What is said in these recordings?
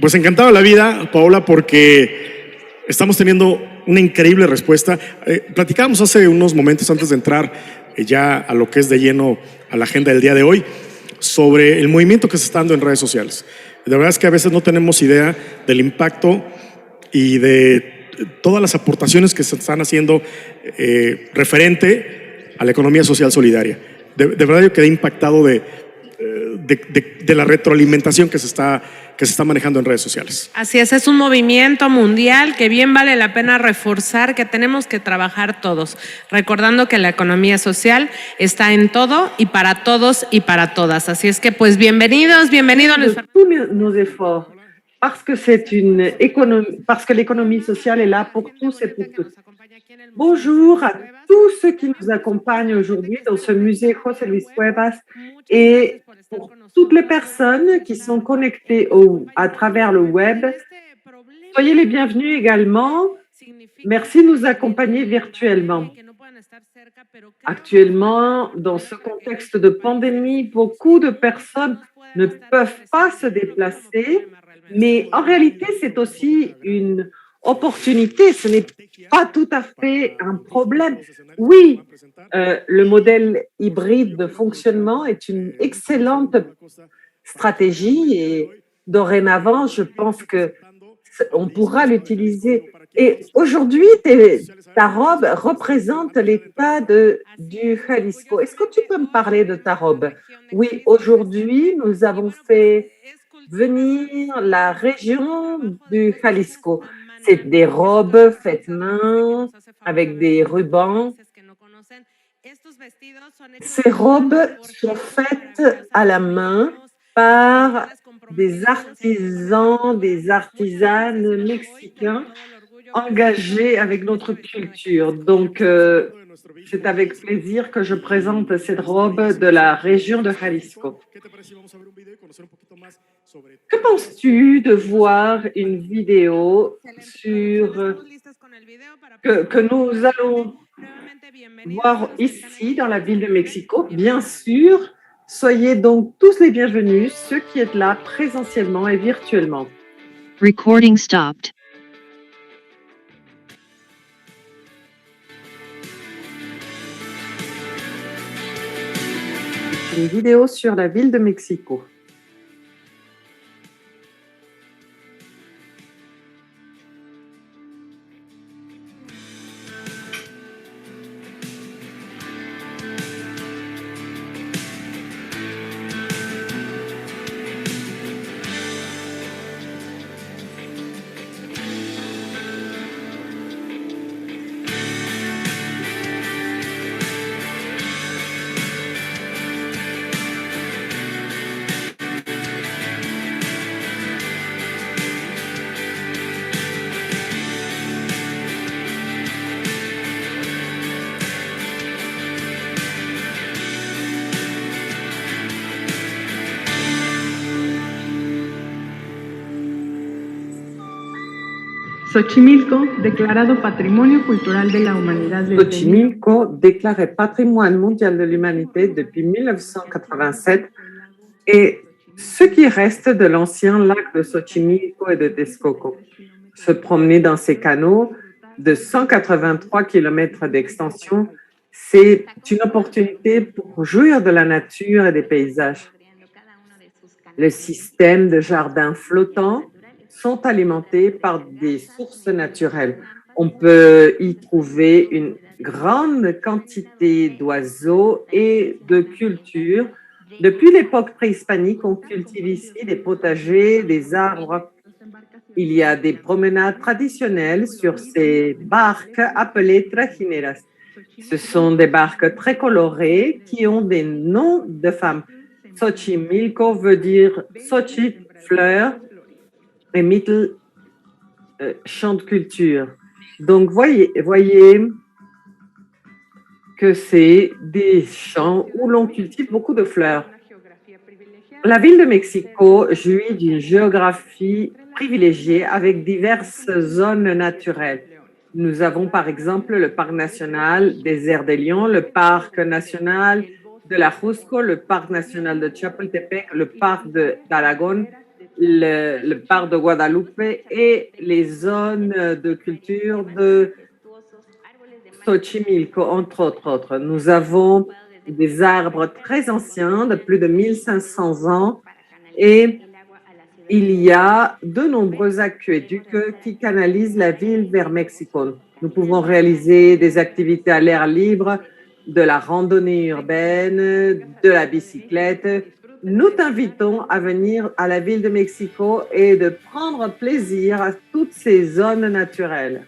Pues encantado la vida, Paola, porque estamos teniendo una increíble respuesta. Platicábamos hace unos momentos antes de entrar ya a lo que es de lleno a la agenda del día de hoy sobre el movimiento que se está dando en redes sociales. De verdad es que a veces no tenemos idea del impacto y de todas las aportaciones que se están haciendo referente a la economía social solidaria. De verdad yo quedé impactado de la retroalimentación que se está manejando en redes sociales. Así es un movimiento mundial que bien vale la pena reforzar, que tenemos que trabajar todos, recordando que la economía social está en todo y para todos y para todas. Así es que pues bienvenidos. Tous nos efforts, parce que l'économie sociale est là pour tous et pour toutes. Bonjour à tous ceux qui nous accompagnent aujourd'hui dans ce musée José Luis Cuevas et pour toutes les personnes qui sont connectées à travers le web. Soyez les bienvenus également. Merci de nous accompagner virtuellement. Actuellement, dans ce contexte de pandémie, beaucoup de personnes ne peuvent pas se déplacer, mais en réalité, c'est aussi une opportunité, ce n'est pas tout à fait un problème. Oui, le modèle hybride de fonctionnement est une excellente stratégie et dorénavant, je pense qu'on pourra l'utiliser. Et aujourd'hui, ta robe représente l'état du Jalisco. Est-ce que tu peux me parler de ta robe? Oui, aujourd'hui, nous avons fait venir la région du Jalisco. C'est des robes faites main avec des rubans. Ces robes sont faites à la main par des artisans, des artisanes mexicains engagés avec notre culture. Donc, c'est avec plaisir que je présente cette robe de la région de Jalisco. Que penses-tu de voir une vidéo que nous allons voir ici dans la ville de Mexico? Bien sûr, soyez donc tous les bienvenus, ceux qui êtes là présentiellement et virtuellement. Recording stopped. Une vidéo sur la ville de Mexico. Xochimilco, declarado Patrimonio Cultural de la Humanidad. Xochimilco, déclaré Patrimoine mondial de l'humanité depuis 1987, et ce qui reste de l'ancien lac de Xochimilco et de Texcoco. Se promener dans ces canaux de 183 km d'extension, c'est une opportunité pour jouir de la nature et des paysages. Le système de jardins flottants sont alimentés par des sources naturelles. On peut y trouver une grande quantité d'oiseaux et de cultures. Depuis l'époque préhispanique, on cultive ici des potagers, des arbres. Il y a des promenades traditionnelles sur ces barques appelées trajineras. Ce sont des barques très colorées qui ont des noms de femmes. Xochimilco veut dire Xochitl, fleur, et Mitl, champ de culture. Donc, voyez que c'est des champs où l'on cultive beaucoup de fleurs. La ville de Mexico jouit d'une géographie privilégiée avec diverses zones naturelles. Nous avons par exemple le parc national des Airs des Lions, le parc national de la Jusco, le parc national de Chapultepec, le parc d'Aragon, le parc de Guadalupe et les zones de culture de Xochimilco, entre autres. Nous avons des arbres très anciens, de plus de 1500 ans, et il y a de nombreux aqueducs qui canalisent la ville vers Mexico. Nous pouvons réaliser des activités à l'air libre, de la randonnée urbaine, de la bicyclette. Nous t'invitons à venir à la ville de Mexico et de prendre plaisir à toutes ces zones naturelles.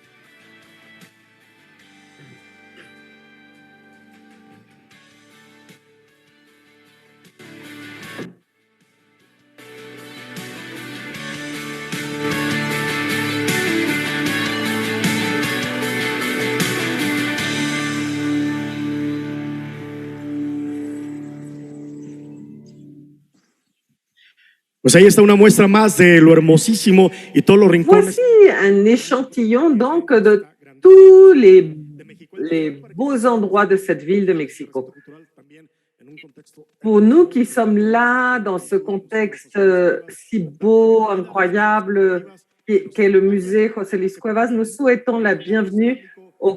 Pues ahí está una muestra más de lo hermosísimo y todos los rincones. Voici un échantillon donc de tous les beaux endroits de cette ville de Mexico. Pour nous qui sommes là dans ce contexte si beau, incroyable, qu'est le musée José Luis Cuevas, nous souhaitons la bienvenue aux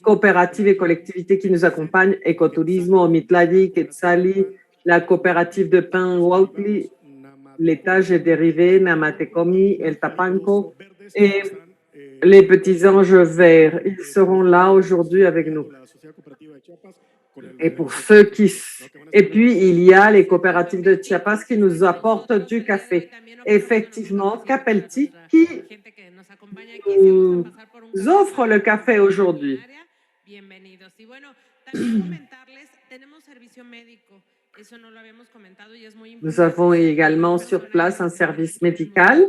coopératives et collectivités qui nous accompagnent, Ecoturismo, Omitlali, Quetzali, la coopérative de pain Huautli, l'étage est dérivé, Namatecomi, El Tapanco et les petits anges verts. Ils seront là aujourd'hui avec nous. Et pour ceux qui... Et puis, il y a les coopératives de Chiapas qui nous apportent du café. Effectivement, Capelti qui nous offre le café aujourd'hui. Nous avons également sur place un service médical.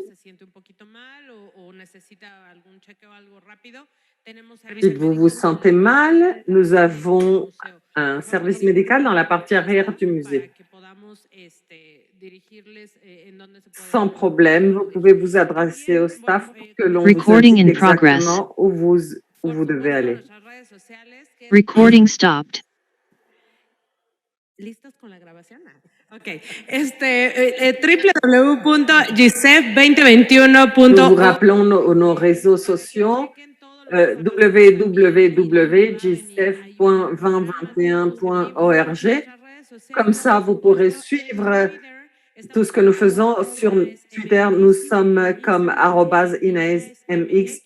Si vous vous sentez mal, nous avons un service médical dans la partie arrière du musée. Sans problème, vous pouvez vous adresser au staff pour que l'on vous indique exactement où vous devez aller. Recording stopped. ¿Listos con la grabación? Ok. www.gisef2021.org. Nous vous rappelons nos réseaux sociaux www.gisef.2021.org. Comme ça, vous pourrez suivre tout ce que nous faisons sur Twitter. Nous sommes comme @InaesMX,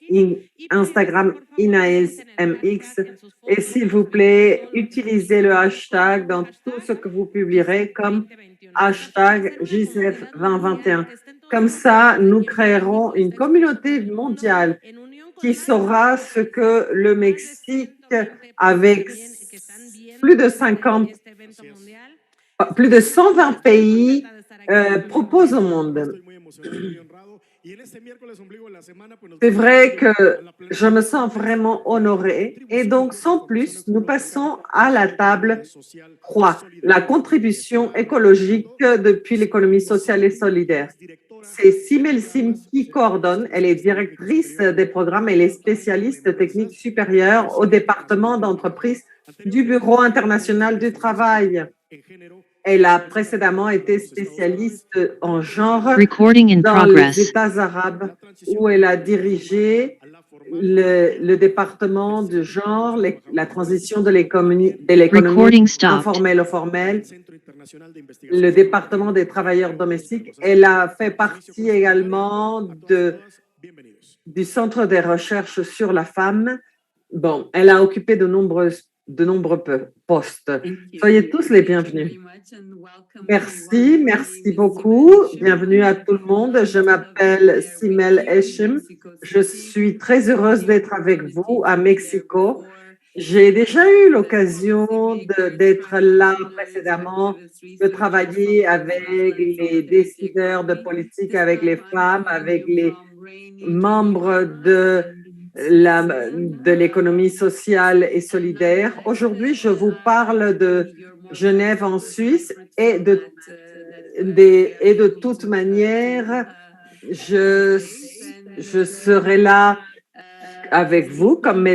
Instagram InaesMX. Et s'il vous plaît, utilisez le hashtag dans tout ce que vous publierez comme hashtag #Gisef2021. Comme ça, nous créerons une communauté mondiale qui saura ce que le Mexique, avec plus de 120 pays, propose au monde. C'est vrai que je me sens vraiment honorée et donc sans plus, nous passons à la table 3, la contribution écologique depuis l'économie sociale et solidaire. C'est Simel Sim qui coordonne, elle est directrice des programmes et les spécialistes techniques supérieurs au département d'entreprise du Bureau international du travail. Elle a précédemment été spécialiste en genre dans les États arabes où elle a dirigé le département de genre, la transition de l'économie informelle au formel, le département des travailleurs domestiques. Elle a fait partie également du Centre des recherches sur la femme. Bon, elle a occupé de nombreux postes. Soyez tous les bienvenus. Merci beaucoup. Bienvenue à tout le monde. Je m'appelle Simel Eshim. Je suis très heureuse d'être avec vous à Mexico. J'ai déjà eu l'occasion d'être là précédemment, de travailler avec les décideurs de politique, avec les femmes, avec les membres de l'économie sociale et solidaire. Aujourd'hui, je vous parle de Genève en Suisse et de toute manière, je serai là avec vous comme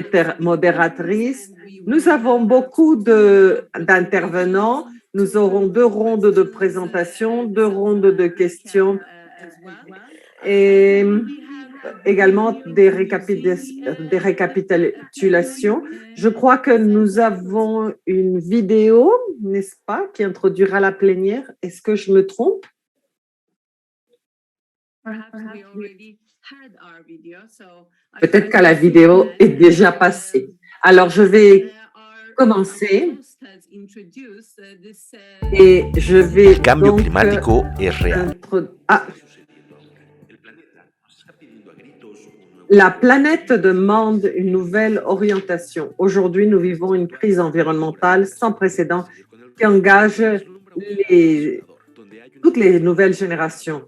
modératrice. Nous avons beaucoup d'intervenants. Nous aurons 2 rondes de présentation, 2 rondes de questions et également des récapitulations. Je crois que nous avons une vidéo, n'est-ce pas, qui introduira la plénière. Est-ce que je me trompe? Peut-être que la vidéo est déjà passée. Alors, je vais commencer et je vais El cambio donc climático es real. La planète demande une nouvelle orientation. Aujourd'hui, nous vivons une crise environnementale sans précédent qui engage toutes les nouvelles générations.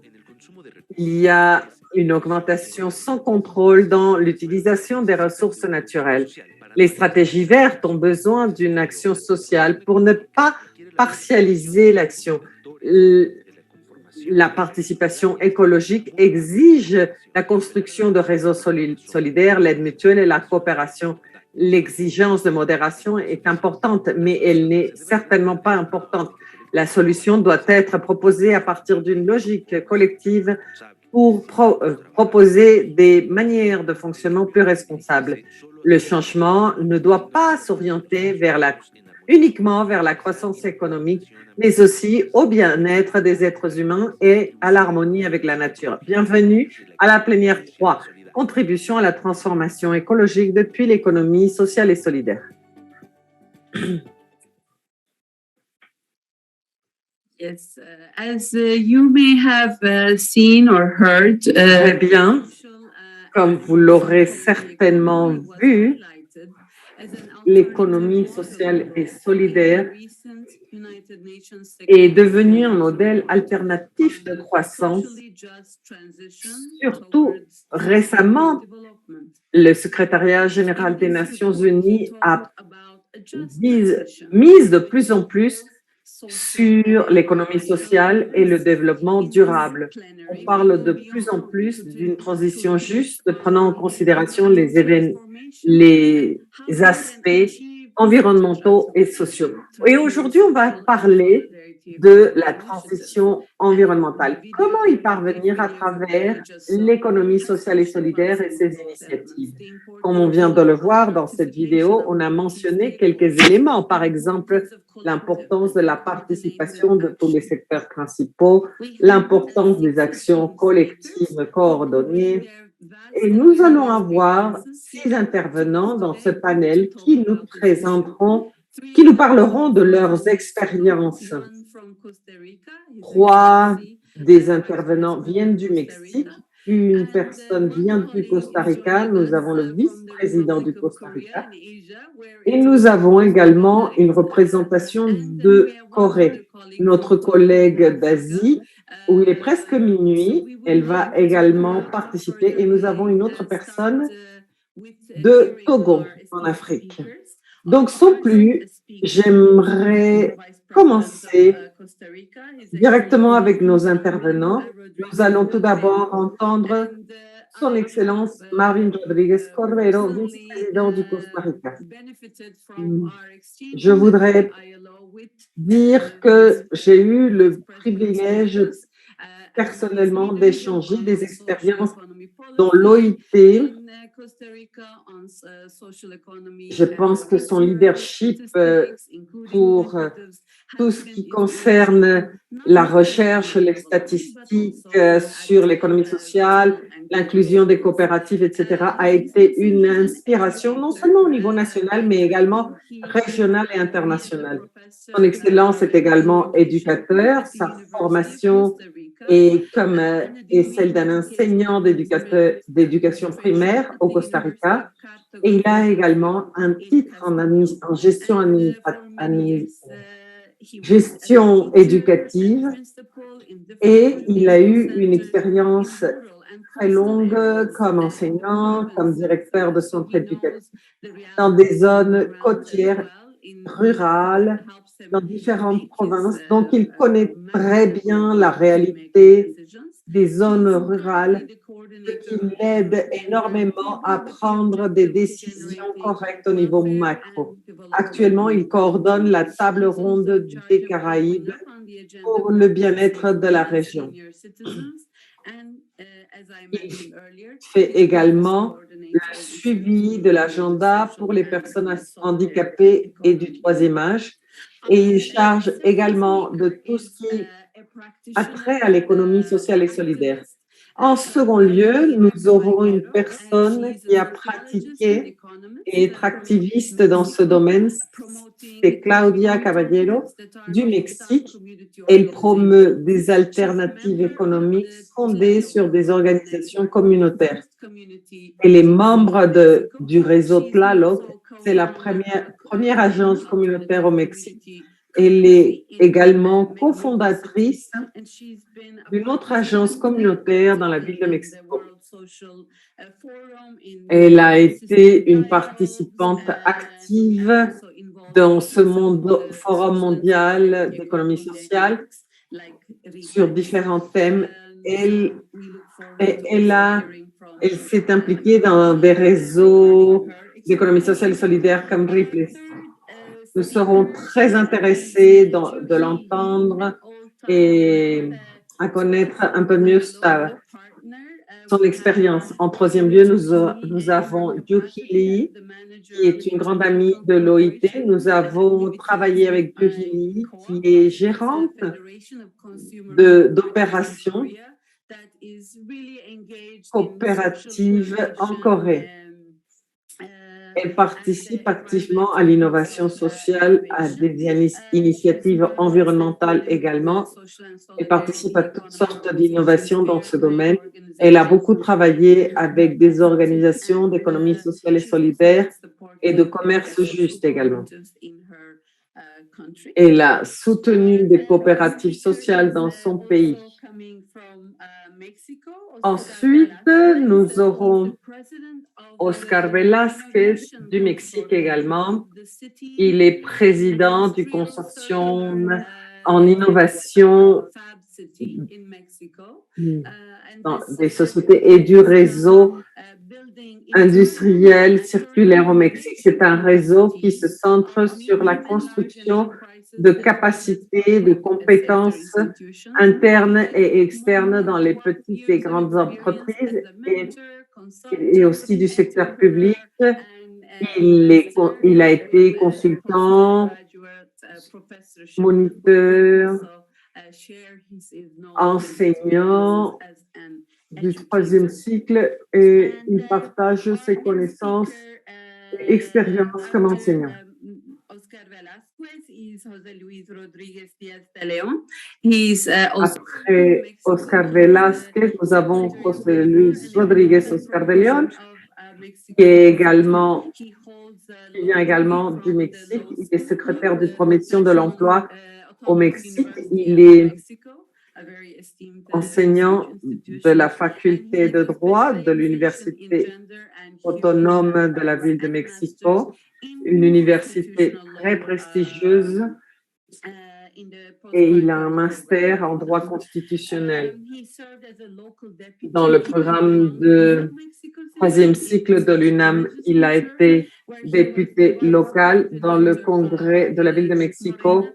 Il y a une augmentation sans contrôle dans l'utilisation des ressources naturelles. Les stratégies vertes ont besoin d'une action sociale pour ne pas partialiser l'action. La participation écologique exige la construction de réseaux solidaires, l'aide mutuelle et la coopération. L'exigence de modération est importante, mais elle n'est certainement pas importante. La solution doit être proposée à partir d'une logique collective pour proposer des manières de fonctionnement plus responsables. Le changement ne doit pas s'orienter uniquement vers la croissance économique, mais aussi au bien-être des êtres humains et à l'harmonie avec la nature. Bienvenue à la plénière 3, contribution à la transformation écologique depuis l'économie sociale et solidaire. Yes, as you may have seen or heard, Très bien. Comme vous l'aurez certainement vu, l'économie sociale et solidaire est devenue un modèle alternatif de croissance. Surtout récemment, le secrétariat général des Nations Unies a mise de plus en plus sur l'économie sociale et le développement durable. On parle de plus en plus d'une transition juste, prenant en considération les aspects environnementaux et sociaux. Et aujourd'hui, on va parler de la transition environnementale. Comment y parvenir à travers l'économie sociale et solidaire et ses initiatives? Comme on vient de le voir dans cette vidéo, on a mentionné quelques éléments, par exemple, l'importance de la participation de tous les secteurs principaux, l'importance des actions collectives coordonnées. Et nous allons avoir 6 intervenants dans ce panel qui nous parleront de leurs expériences. 3 des intervenants viennent du Mexique, une personne vient du Costa Rica, nous avons le vice-président du Costa Rica et nous avons également une représentation de Corée. Notre collègue d'Asie, où il est presque minuit, elle va également participer et nous avons une autre personne de Togo en Afrique. Donc, sans plus, j'aimerais commencer directement avec nos intervenants. Nous allons tout d'abord entendre Son Excellence Marvin Rodriguez Cordero, vice-président du Costa Rica. Je voudrais dire que j'ai eu le privilège personnellement d'échanger des expériences dont l'OIT, je pense que son leadership pour tout ce qui concerne la recherche, les statistiques sur l'économie sociale, l'inclusion des coopératives, etc., a été une inspiration non seulement au niveau national, mais également régional et international. Son Excellence est également éducateur. Sa formation est celle d'un enseignant d'éducation primaire au Costa Rica. Et il a également un titre en gestion éducative et il a eu une expérience très longue comme enseignant, comme directeur de centre éducatif dans des zones côtières, rurales, dans différentes provinces. Donc, il connaît très bien la réalité des zones rurales, ce qui l'aide énormément à prendre des décisions correctes au niveau macro. Actuellement, il coordonne la table ronde des Caraïbes pour le bien-être de la région. Il fait également le suivi de l'agenda pour les personnes handicapées et du troisième âge et il charge également de tout ce qui a trait à l'économie sociale et solidaire. En second lieu, nous aurons une personne qui a pratiqué et est activiste dans ce domaine, c'est Claudia Caballero du Mexique. Elle promeut des alternatives économiques fondées sur des organisations communautaires. Elle est membre du réseau Tlaloc, c'est la première agence communautaire au Mexique. Elle est également cofondatrice d'une autre agence communautaire dans la ville de Mexico. Elle a été une participante active dans ce forum mondial d'économie sociale sur différents thèmes. Elle s'est impliquée dans des réseaux d'économie sociale et solidaire comme Ripley. Nous serons très intéressés de l'entendre et à connaître un peu mieux son expérience. En troisième lieu, nous avons Yuki Lee, qui est une grande amie de l'OIT. Nous avons travaillé avec Yuki Lee, qui est gérante d'opérations coopératives en Corée. Elle participe activement à l'innovation sociale, à des initiatives environnementales également. Elle participe à toutes sortes d'innovations dans ce domaine. Elle a beaucoup travaillé avec des organisations d'économie sociale et solidaire et de commerce juste également. Elle a soutenu des coopératives sociales dans son pays. Ensuite, nous aurons Oscar Velázquez du Mexique également. Il est président du consortium en innovation des sociétés et du réseau industriel circulaire au Mexique. C'est un réseau qui se centre sur la construction de capacités, de compétences internes et externes dans les petites et grandes entreprises et aussi du secteur public. Il a été consultant, moniteur, enseignant du troisième cycle et il partage ses connaissances et expériences comme enseignant. Après Oscar Velázquez, nous avons José Luis Rodríguez Oscar de León, qui vient également du Mexique. Il est secrétaire de promotion de l'emploi au Mexique. Il est enseignant de la faculté de droit de l'Université autonome de la ville de Mexico, une université très prestigieuse, et il a un master en droit constitutionnel. Dans le programme de troisième cycle de l'UNAM, il a été député local dans le congrès de la ville de Mexico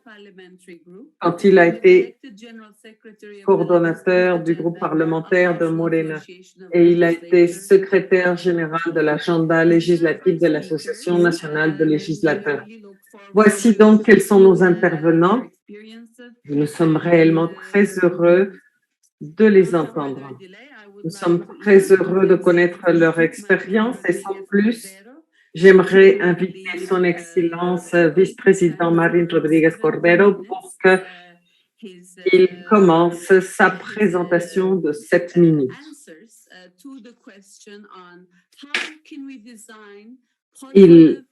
quand il a été coordonnateur du groupe parlementaire de Morena et il a été secrétaire général de l'agenda législatif de l'Association nationale de législateurs. Voici donc quels sont nos intervenants. Nous sommes réellement très heureux de les entendre. Nous sommes très heureux de connaître leur expérience et sans plus, j'aimerais inviter son Excellence vice-président Marín Rodríguez Cordero pour qu'il commence sa présentation de 7 minutes. Il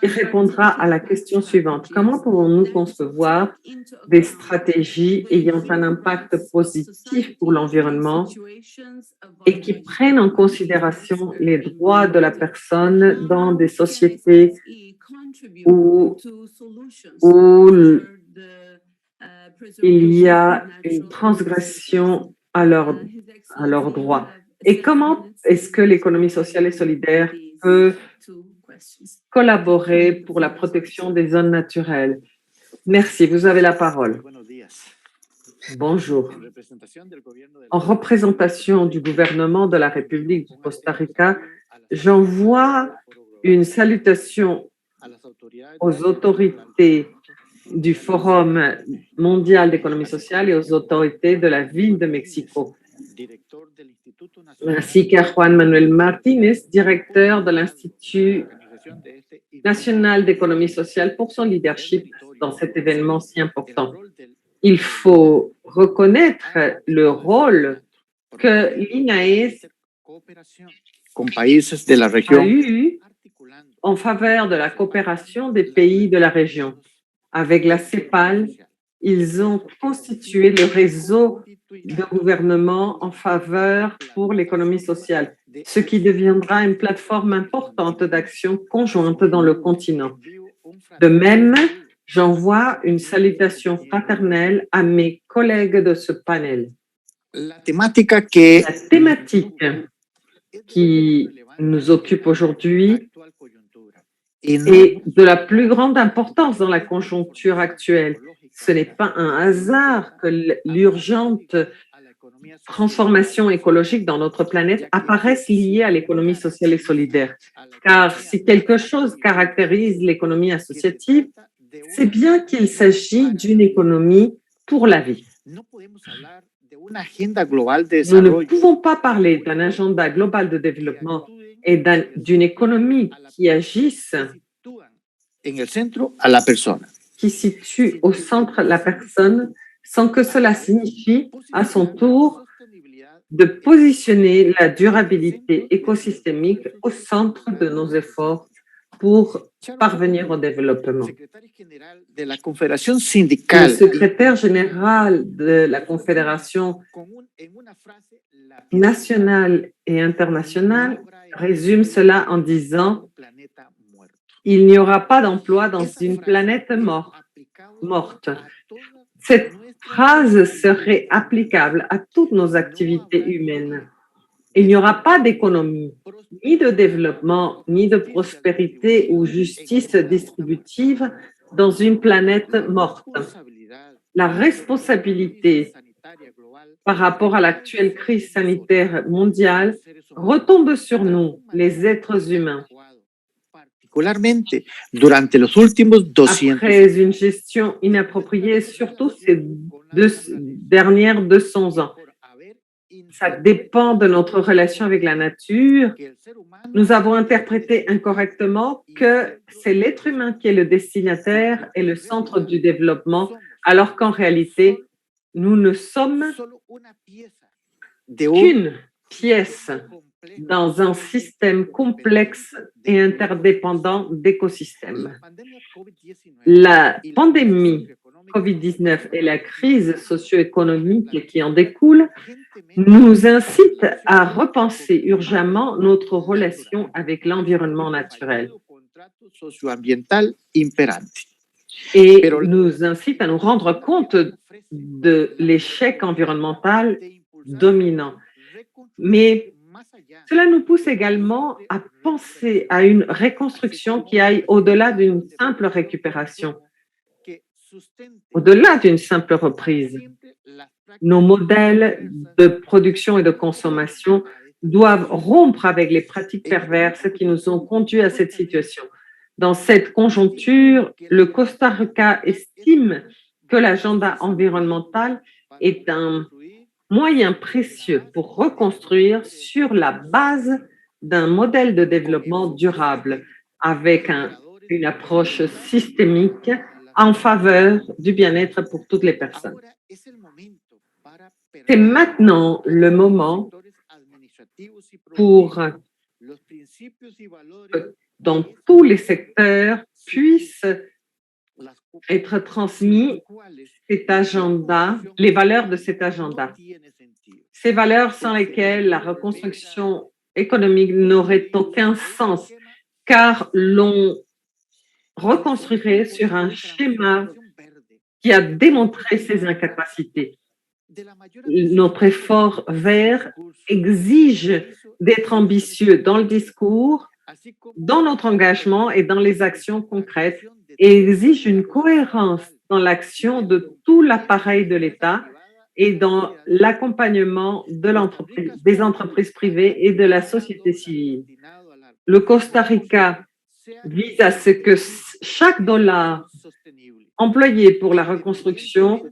répondra à la question suivante. Comment pouvons-nous concevoir des stratégies ayant un impact positif pour l'environnement et qui prennent en considération les droits de la personne dans des sociétés où il y a une transgression à leurs droits. Et comment est-ce que l'économie sociale et solidaire peut collaborer pour la protection des zones naturelles? Merci, vous avez la parole. Bonjour. En représentation du gouvernement de la République du Costa Rica, j'envoie une salutation aux autorités du Forum mondial d'économie sociale et aux autorités de la ville de Mexico, ainsi qu'à Juan Manuel Martínez, directeur de l'Institut national d'économie sociale, pour son leadership dans cet événement si important. Il faut reconnaître le rôle que l'INAES a eu en faveur de la coopération des pays de la région. Avec la CEPAL, ils ont constitué le réseau de gouvernement en faveur pour l'économie sociale, ce qui deviendra une plateforme importante d'action conjointe dans le continent. De même, j'envoie une salutation fraternelle à mes collègues de ce panel. La thématique qui nous occupe aujourd'hui est de la plus grande importance dans la conjoncture actuelle. Ce n'est pas un hasard que l'urgente transformation écologique dans notre planète apparaisse liée à l'économie sociale et solidaire. Car si quelque chose caractérise l'économie associative, c'est bien qu'il s'agit d'une économie pour la vie. Nous ne pouvons pas parler d'un agenda global de développement et d'une économie qui agisse, qui situe au centre la personne, sans que cela signifie, à son tour, de positionner la durabilité écosystémique au centre de nos efforts pour parvenir au développement. Le secrétaire général de la Confédération nationale et internationale résume cela en disant « Il n'y aura pas d'emploi dans une planète morte ». Cette phrase serait applicable à toutes nos activités humaines. Il n'y aura pas d'économie, ni de développement, ni de prospérité ou justice distributive dans une planète morte. La responsabilité par rapport à l'actuelle crise sanitaire mondiale retombe sur nous, les êtres humains. Après une gestion inappropriée, surtout ces dernières 200 ans. Ça dépend de notre relation avec la nature. Nous avons interprété incorrectement que c'est l'être humain qui est le destinataire et le centre du développement, alors qu'en réalité, nous ne sommes qu'une pièce dans un système complexe et interdépendant d'écosystèmes. La pandémie COVID-19 et la crise socio-économique qui en découle nous incitent à repenser urgemment notre relation avec l'environnement naturel et nous incite à nous rendre compte de l'échec environnemental dominant. Mais cela nous pousse également à penser à une reconstruction qui aille au-delà d'une simple récupération, au-delà d'une simple reprise. Nos modèles de production et de consommation doivent rompre avec les pratiques perverses qui nous ont conduits à cette situation. Dans cette conjoncture, le Costa Rica estime que l'agenda environnemental est un moyen précieux pour reconstruire sur la base d'un modèle de développement durable avec une approche systémique en faveur du bien-être pour toutes les personnes. C'est maintenant le moment pour que dans tous les secteurs puissent être transmis cet agenda, les valeurs de cet agenda. Ces valeurs sans lesquelles la reconstruction économique n'aurait aucun sens, car l'on reconstruirait sur un schéma qui a démontré ses incapacités. Notre effort vert exige d'être ambitieux dans le discours, dans notre engagement et dans les actions concrètes et exige une cohérence dans l'action de tout l'appareil de l'État et dans l'accompagnement des entreprises privées et de la société civile. Le Costa Rica vise à ce que chaque dollar employé pour la reconstruction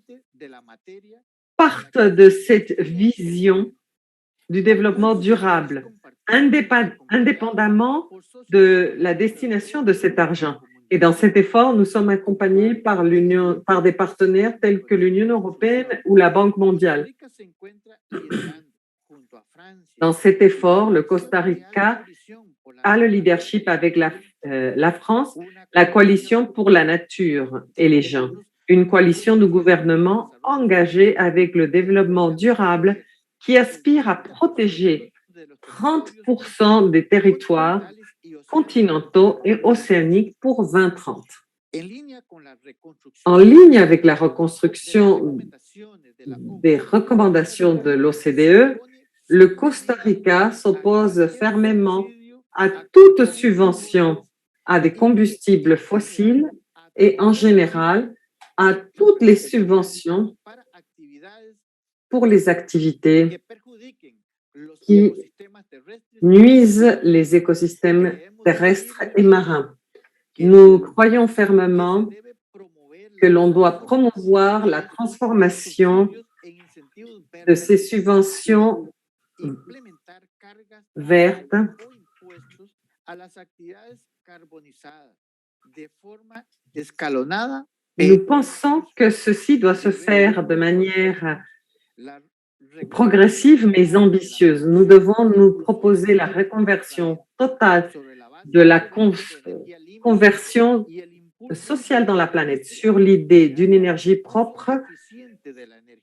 parte de cette vision du développement durable, indépendamment de la destination de cet argent. Et dans cet effort, nous sommes accompagnés par des partenaires tels que l'Union européenne ou la Banque mondiale. Dans cet effort, le Costa Rica a le leadership avec la France, la coalition pour la nature et les gens, une coalition de gouvernements engagés avec le développement durable qui aspire à protéger 30% des territoires continentaux et océaniques pour 2030. En ligne avec la reconstruction des recommandations de l'OCDE, le Costa Rica s'oppose fermement à toute subvention à des combustibles fossiles et en général à toutes les subventions pour les activités qui nuisent les écosystèmes terrestres et marins. Nous croyons fermement que l'on doit promouvoir la transformation de ces subventions vertes Nous pensons que ceci doit se faire de manière progressive mais ambitieuse. Nous devons nous proposer la reconversion totale de la conversion sociale dans la planète sur l'idée d'une énergie propre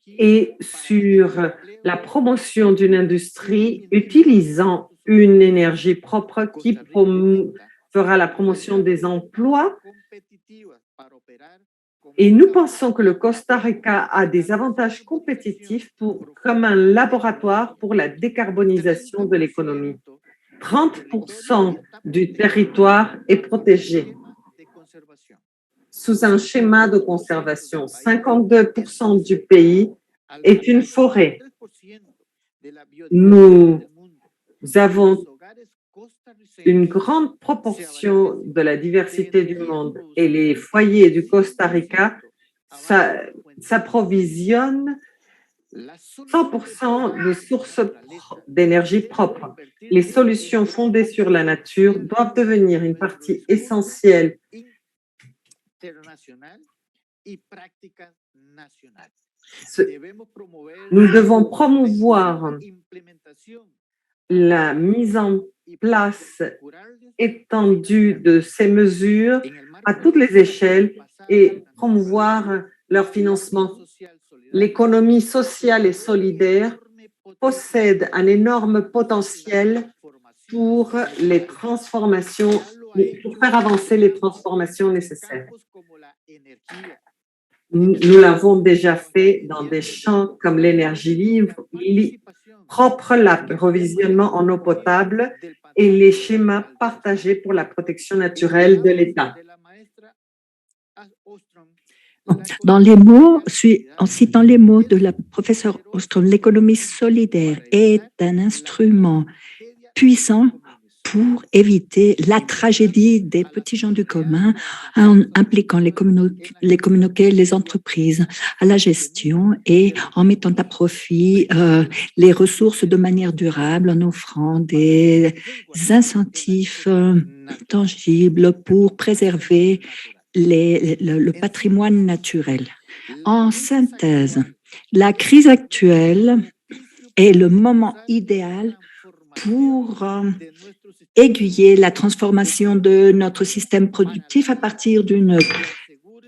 et sur la promotion d'une industrie utilisant une énergie propre qui fera la promotion des emplois. Et nous pensons que le Costa Rica a des avantages compétitifs comme un laboratoire pour la décarbonisation de l'économie. 30% du territoire est protégé sous un schéma de conservation. 52% du pays est une forêt. Nous avons une grande proportion de la diversité du monde et les foyers du Costa Rica s'approvisionnent 100% de sources d'énergie propre. Les solutions fondées sur la nature doivent devenir une partie essentielle Nous devons promouvoir la mise en place étendue de ces mesures à toutes les échelles et promouvoir leur financement. L'économie sociale et solidaire possède un énorme potentiel pour les transformations, pour faire avancer les transformations nécessaires. Nous l'avons déjà fait dans des champs comme l'énergie propre, l'approvisionnement en eau potable et les schémas partagés pour la protection naturelle de l'État. Dans les mots, en citant les mots de la professeure Ostrom, l'économie solidaire est un instrument puissant pour éviter la tragédie des petits gens du commun en impliquant les communautés, les entreprises à la gestion et en mettant à profit les ressources de manière durable, en offrant des incentives tangibles pour préserver le patrimoine naturel. En synthèse, la crise actuelle est le moment idéal pour aiguiller la transformation de notre système productif à partir d'une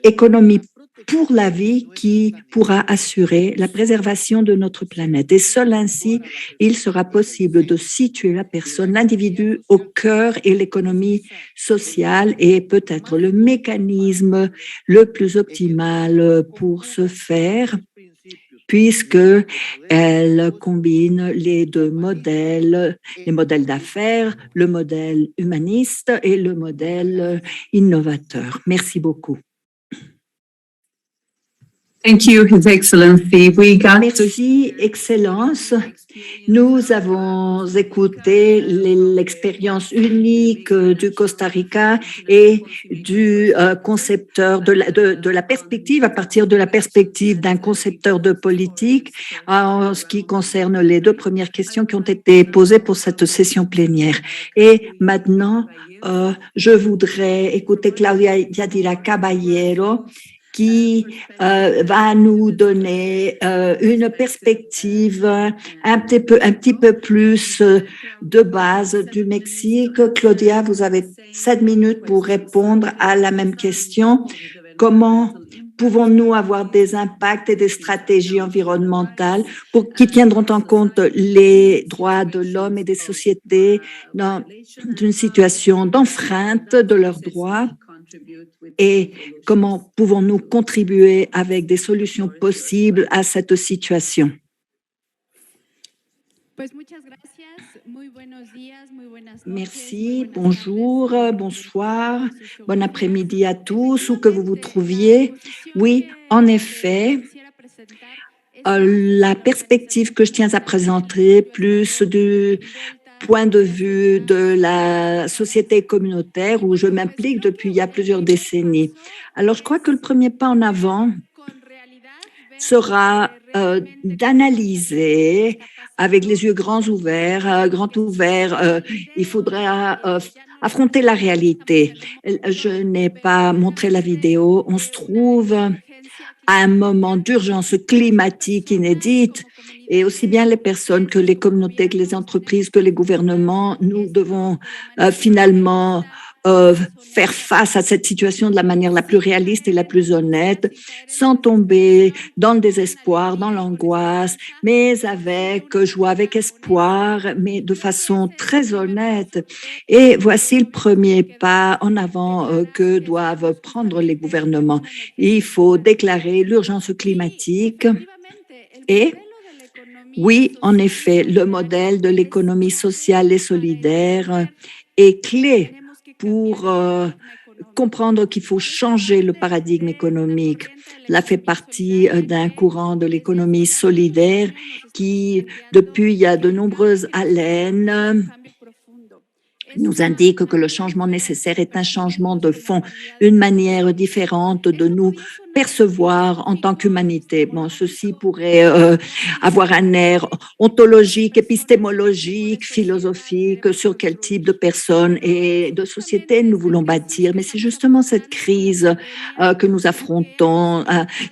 économie pour la vie qui pourra assurer la préservation de notre planète. Et seul ainsi, il sera possible de situer la personne, l'individu au cœur et l'économie sociale est peut-être le mécanisme le plus optimal pour ce faire, puisqu'elle combine les deux modèles, les modèles d'affaires, le modèle humaniste et le modèle innovateur. Merci beaucoup. Thank you, His Excellency. We got to Merci, Excellence. Nous avons écouté l'expérience unique du Costa Rica et du concepteur de la perspective, à partir de la perspective d'un concepteur de politique, en ce qui concerne les deux premières questions qui ont été posées pour cette session plénière. Et maintenant, je voudrais écouter Claudia Yadira Caballero, qui va nous donner une perspective un petit peu plus de base du Mexique. Claudia, vous avez 7 minutes pour répondre à la même question. Comment pouvons-nous avoir des impacts et des stratégies environnementales qui tiendront en compte les droits de l'homme et des sociétés dans une situation d'enfreinte de leurs droits? Et comment pouvons-nous contribuer avec des solutions possibles à cette situation? Merci, bonjour, bonsoir, bon après-midi à tous, où que vous vous trouviez. Oui, en effet, la perspective que je tiens à présenter, plus du point de vue de la société communautaire où je m'implique depuis il y a plusieurs décennies. Alors, je crois que le premier pas en avant sera d'analyser avec les yeux grands ouverts, il faudra affronter la réalité. Je n'ai pas montré la vidéo. On se trouve à un moment d'urgence climatique inédite et aussi bien les personnes que les communautés, que les entreprises, que les gouvernements, nous devons finalement faire face à cette situation de la manière la plus réaliste et la plus honnête, sans tomber dans le désespoir, dans l'angoisse, mais avec joie, avec espoir, mais de façon très honnête. Et voici le premier pas en avant que doivent prendre les gouvernements. Il faut déclarer l'urgence climatique et oui, en effet, le modèle de l'économie sociale et solidaire est clé pour comprendre qu'il faut changer le paradigme économique. Cela fait partie d'un courant de l'économie solidaire qui, depuis il y a de nombreuses haleines, nous indique que le changement nécessaire est un changement de fond, une manière différente de nous percevoir en tant qu'humanité. Bon, ceci pourrait avoir un air ontologique, épistémologique, philosophique, sur quel type de personnes et de société nous voulons bâtir. Mais c'est justement cette crise que nous affrontons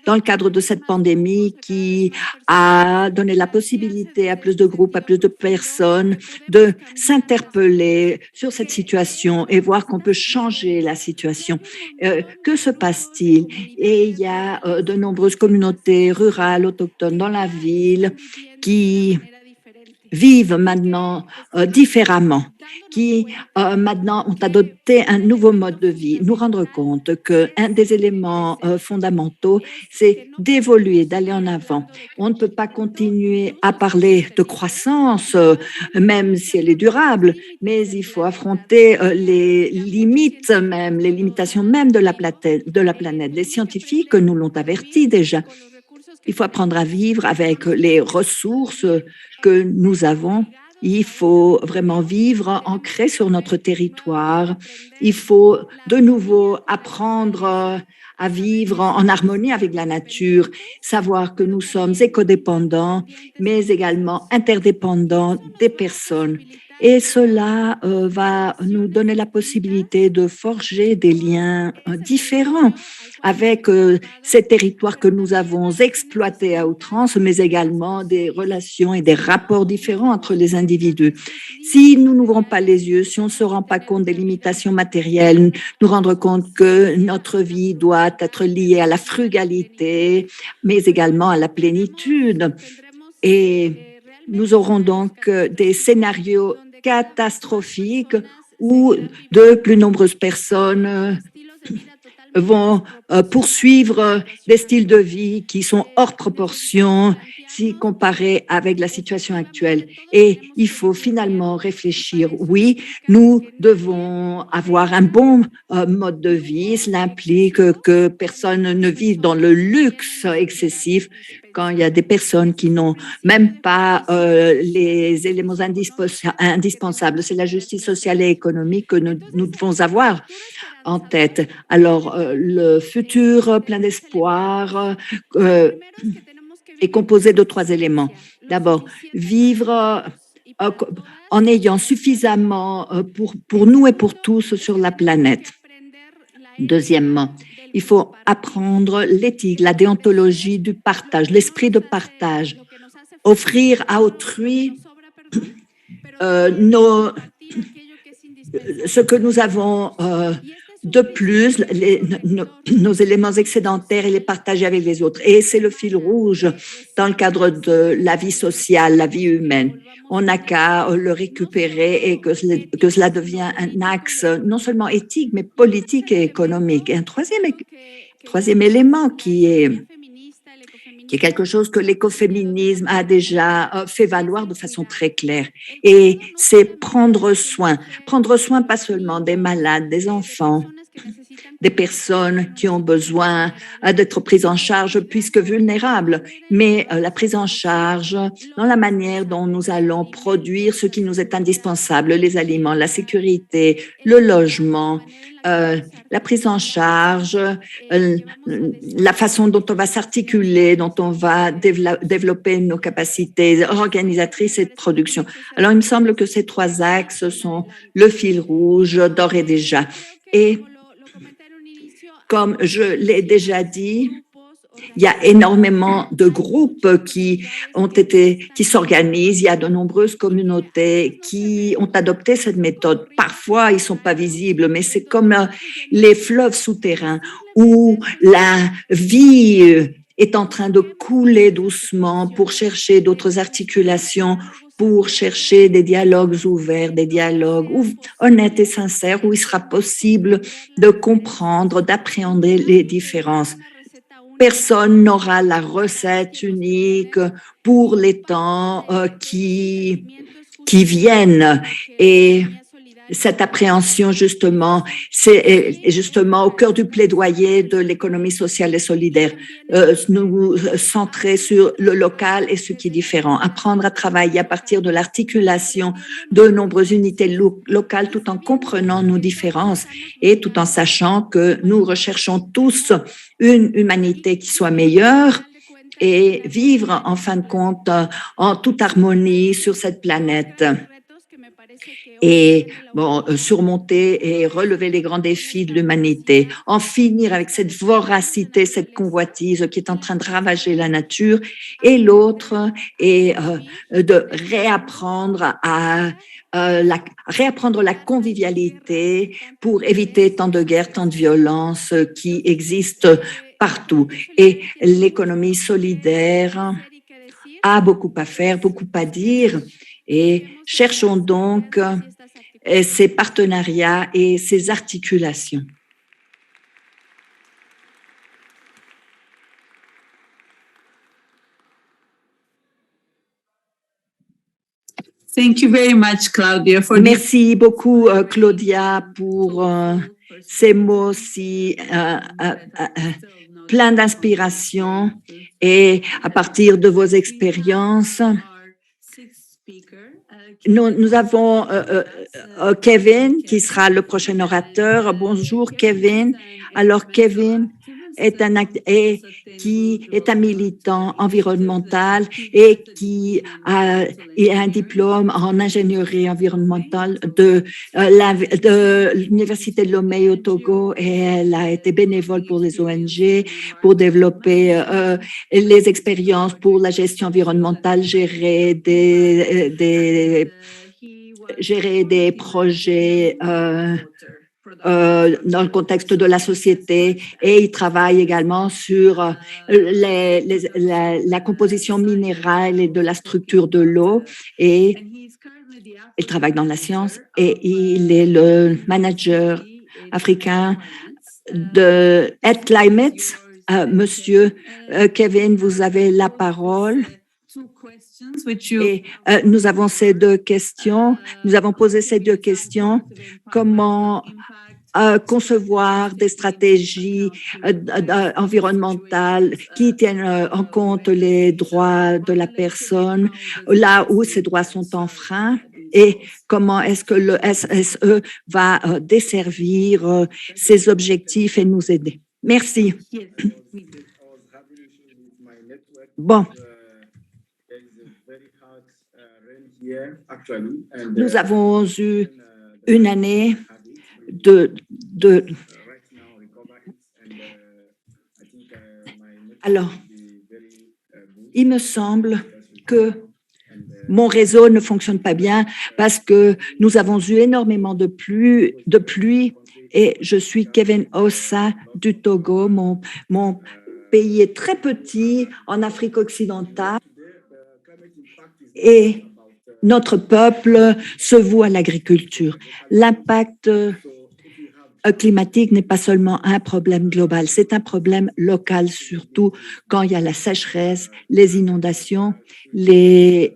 dans le cadre de cette pandémie qui a donné la possibilité à plus de groupes, à plus de personnes de s'interpeller sur cette situation et voir qu'on peut changer la situation. Que se passe-t-il? Et il y a de nombreuses communautés rurales, autochtones dans la ville qui vivent maintenant différemment, qui maintenant ont adopté un nouveau mode de vie. Nous rendre compte qu'un des éléments fondamentaux, c'est d'évoluer, d'aller en avant. On ne peut pas continuer à parler de croissance, même si elle est durable, mais il faut affronter les limites même, les limitations même de la planète. Les scientifiques nous l'ont averti déjà. Il faut apprendre à vivre avec les ressources que nous avons. Il faut vraiment vivre ancré sur notre territoire. Il faut de nouveau apprendre à vivre en harmonie avec la nature, savoir que nous sommes écodépendants, mais également interdépendants des personnes. Et cela va nous donner la possibilité de forger des liens différents avec ces territoires que nous avons exploités à outrance, mais également des relations et des rapports différents entre les individus. Si nous n'ouvrons pas les yeux, si on ne se rend pas compte des limitations matérielles, nous rendre compte que notre vie doit être liée à la frugalité, mais également à la plénitude. Et nous aurons donc des scénarios catastrophiques où de plus nombreuses personnes vont poursuivre des styles de vie qui sont hors proportion si comparés avec la situation actuelle. Et il faut finalement réfléchir. Oui, nous devons avoir un bon mode de vie. Cela implique que personne ne vive dans le luxe excessif quand il y a des personnes qui n'ont même pas les éléments indispensables. C'est la justice sociale et économique que nous devons avoir en tête. Alors, le futur plein d'espoir est composé de 3 éléments. D'abord, vivre en ayant suffisamment pour nous et pour tous sur la planète. Deuxièmement, il faut apprendre l'éthique, la déontologie du partage, l'esprit de partage, offrir à autrui ce que nous avons de plus, nos éléments excédentaires et les partager avec les autres. Et c'est le fil rouge dans le cadre de la vie sociale, la vie humaine. On n'a qu'à le récupérer et que cela devient un axe non seulement éthique, mais politique et économique. Et un troisième élément qui est quelque chose que l'écoféminisme a déjà fait valoir de façon très claire. Et c'est prendre soin pas seulement des malades, des enfants, des personnes qui ont besoin d'être prises en charge puisque vulnérables, mais la prise en charge dans la manière dont nous allons produire ce qui nous est indispensable, les aliments, la sécurité, le logement, la prise en charge, la façon dont on va s'articuler, dont on va développer nos capacités organisatrices et de production. Alors, il me semble que ces 3 axes sont le fil rouge d'ores et déjà. Et comme je l'ai déjà dit, il y a énormément de groupes qui s'organisent. Il y a de nombreuses communautés qui ont adopté cette méthode. Parfois, ils ne sont pas visibles, mais c'est comme les fleuves souterrains où la vie est en train de couler doucement pour chercher d'autres articulations, pour chercher des dialogues ouverts, des dialogues honnêtes et sincères où il sera possible de comprendre, d'appréhender les différences. Personne n'aura la recette unique pour les temps qui viennent. Et cette appréhension, justement, c'est justement au cœur du plaidoyer de l'économie sociale et solidaire. Nous centrer sur le local et ce qui est différent. Apprendre à travailler à partir de l'articulation de nombreuses unités locales tout en comprenant nos différences et tout en sachant que nous recherchons tous une humanité qui soit meilleure et vivre, en fin de compte, en toute harmonie sur cette planète. Et surmonter et relever les grands défis de l'humanité, en finir avec cette voracité, cette convoitise qui est en train de ravager la nature, et l'autre est de réapprendre la convivialité pour éviter tant de guerres, tant de violences qui existent partout. Et l'économie solidaire a beaucoup à faire, beaucoup à dire. Et cherchons donc ces partenariats et ces articulations. Thank you very much, Claudia. Merci beaucoup, Claudia, pour ces mots si pleins d'inspiration et à partir de vos expériences. Nous avons Kevin qui sera le prochain orateur. Bonjour Kevin. Alors Kevin est qui est un militant environnemental et qui a un diplôme en ingénierie environnementale de l'Université de Lomé au Togo, et elle a été bénévole pour les ONG pour développer les expériences pour la gestion environnementale, gérer des projets dans le contexte de la société, et il travaille également sur la composition minérale et de la structure de l'eau, et il travaille dans la science et il est le manager africain de Ed Climate. Monsieur Kevin, vous avez la parole. Et nous avons ces deux questions. Nous avons posé ces deux questions. Comment concevoir des stratégies environnementales qui tiennent en compte les droits de la personne là où ces droits sont enfreints, et comment est-ce que le SSE va desservir ces objectifs et nous aider. Merci. Bon. Nous avons eu une année Alors, il me semble que mon réseau ne fonctionne pas bien parce que nous avons eu énormément de pluie et je suis Kevin Ossa du Togo. Mon pays est très petit en Afrique occidentale et notre peuple se voue à l'agriculture. L'impact climatique n'est pas seulement un problème global, c'est un problème local, surtout quand il y a la sécheresse, les inondations, les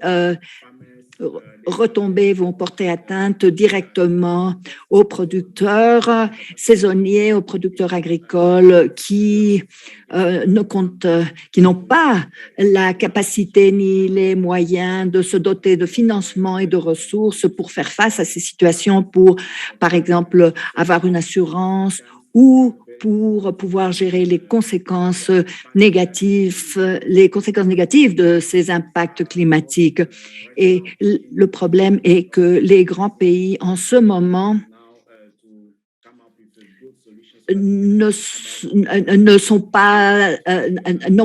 retombées vont porter atteinte directement aux producteurs saisonniers, aux producteurs agricoles qui n'ont pas la capacité ni les moyens de se doter de financement et de ressources pour faire face à ces situations, pour, par exemple, avoir une assurance ou pour pouvoir gérer les conséquences négatives de ces impacts climatiques. Et le problème est que les grands pays, en ce moment, n'ont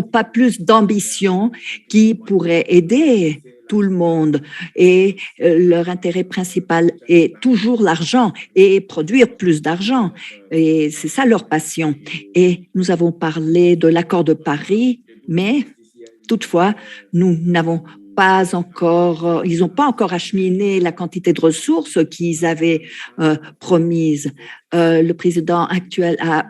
pas plus d'ambition qui pourrait aider tout le monde, et leur intérêt principal est toujours l'argent et produire plus d'argent, et c'est ça leur passion. Et nous avons parlé de l'accord de Paris, mais toutefois, nous n'avons pas encore, ils n'ont pas encore acheminé la quantité de ressources qu'ils avaient promises. Le président actuel a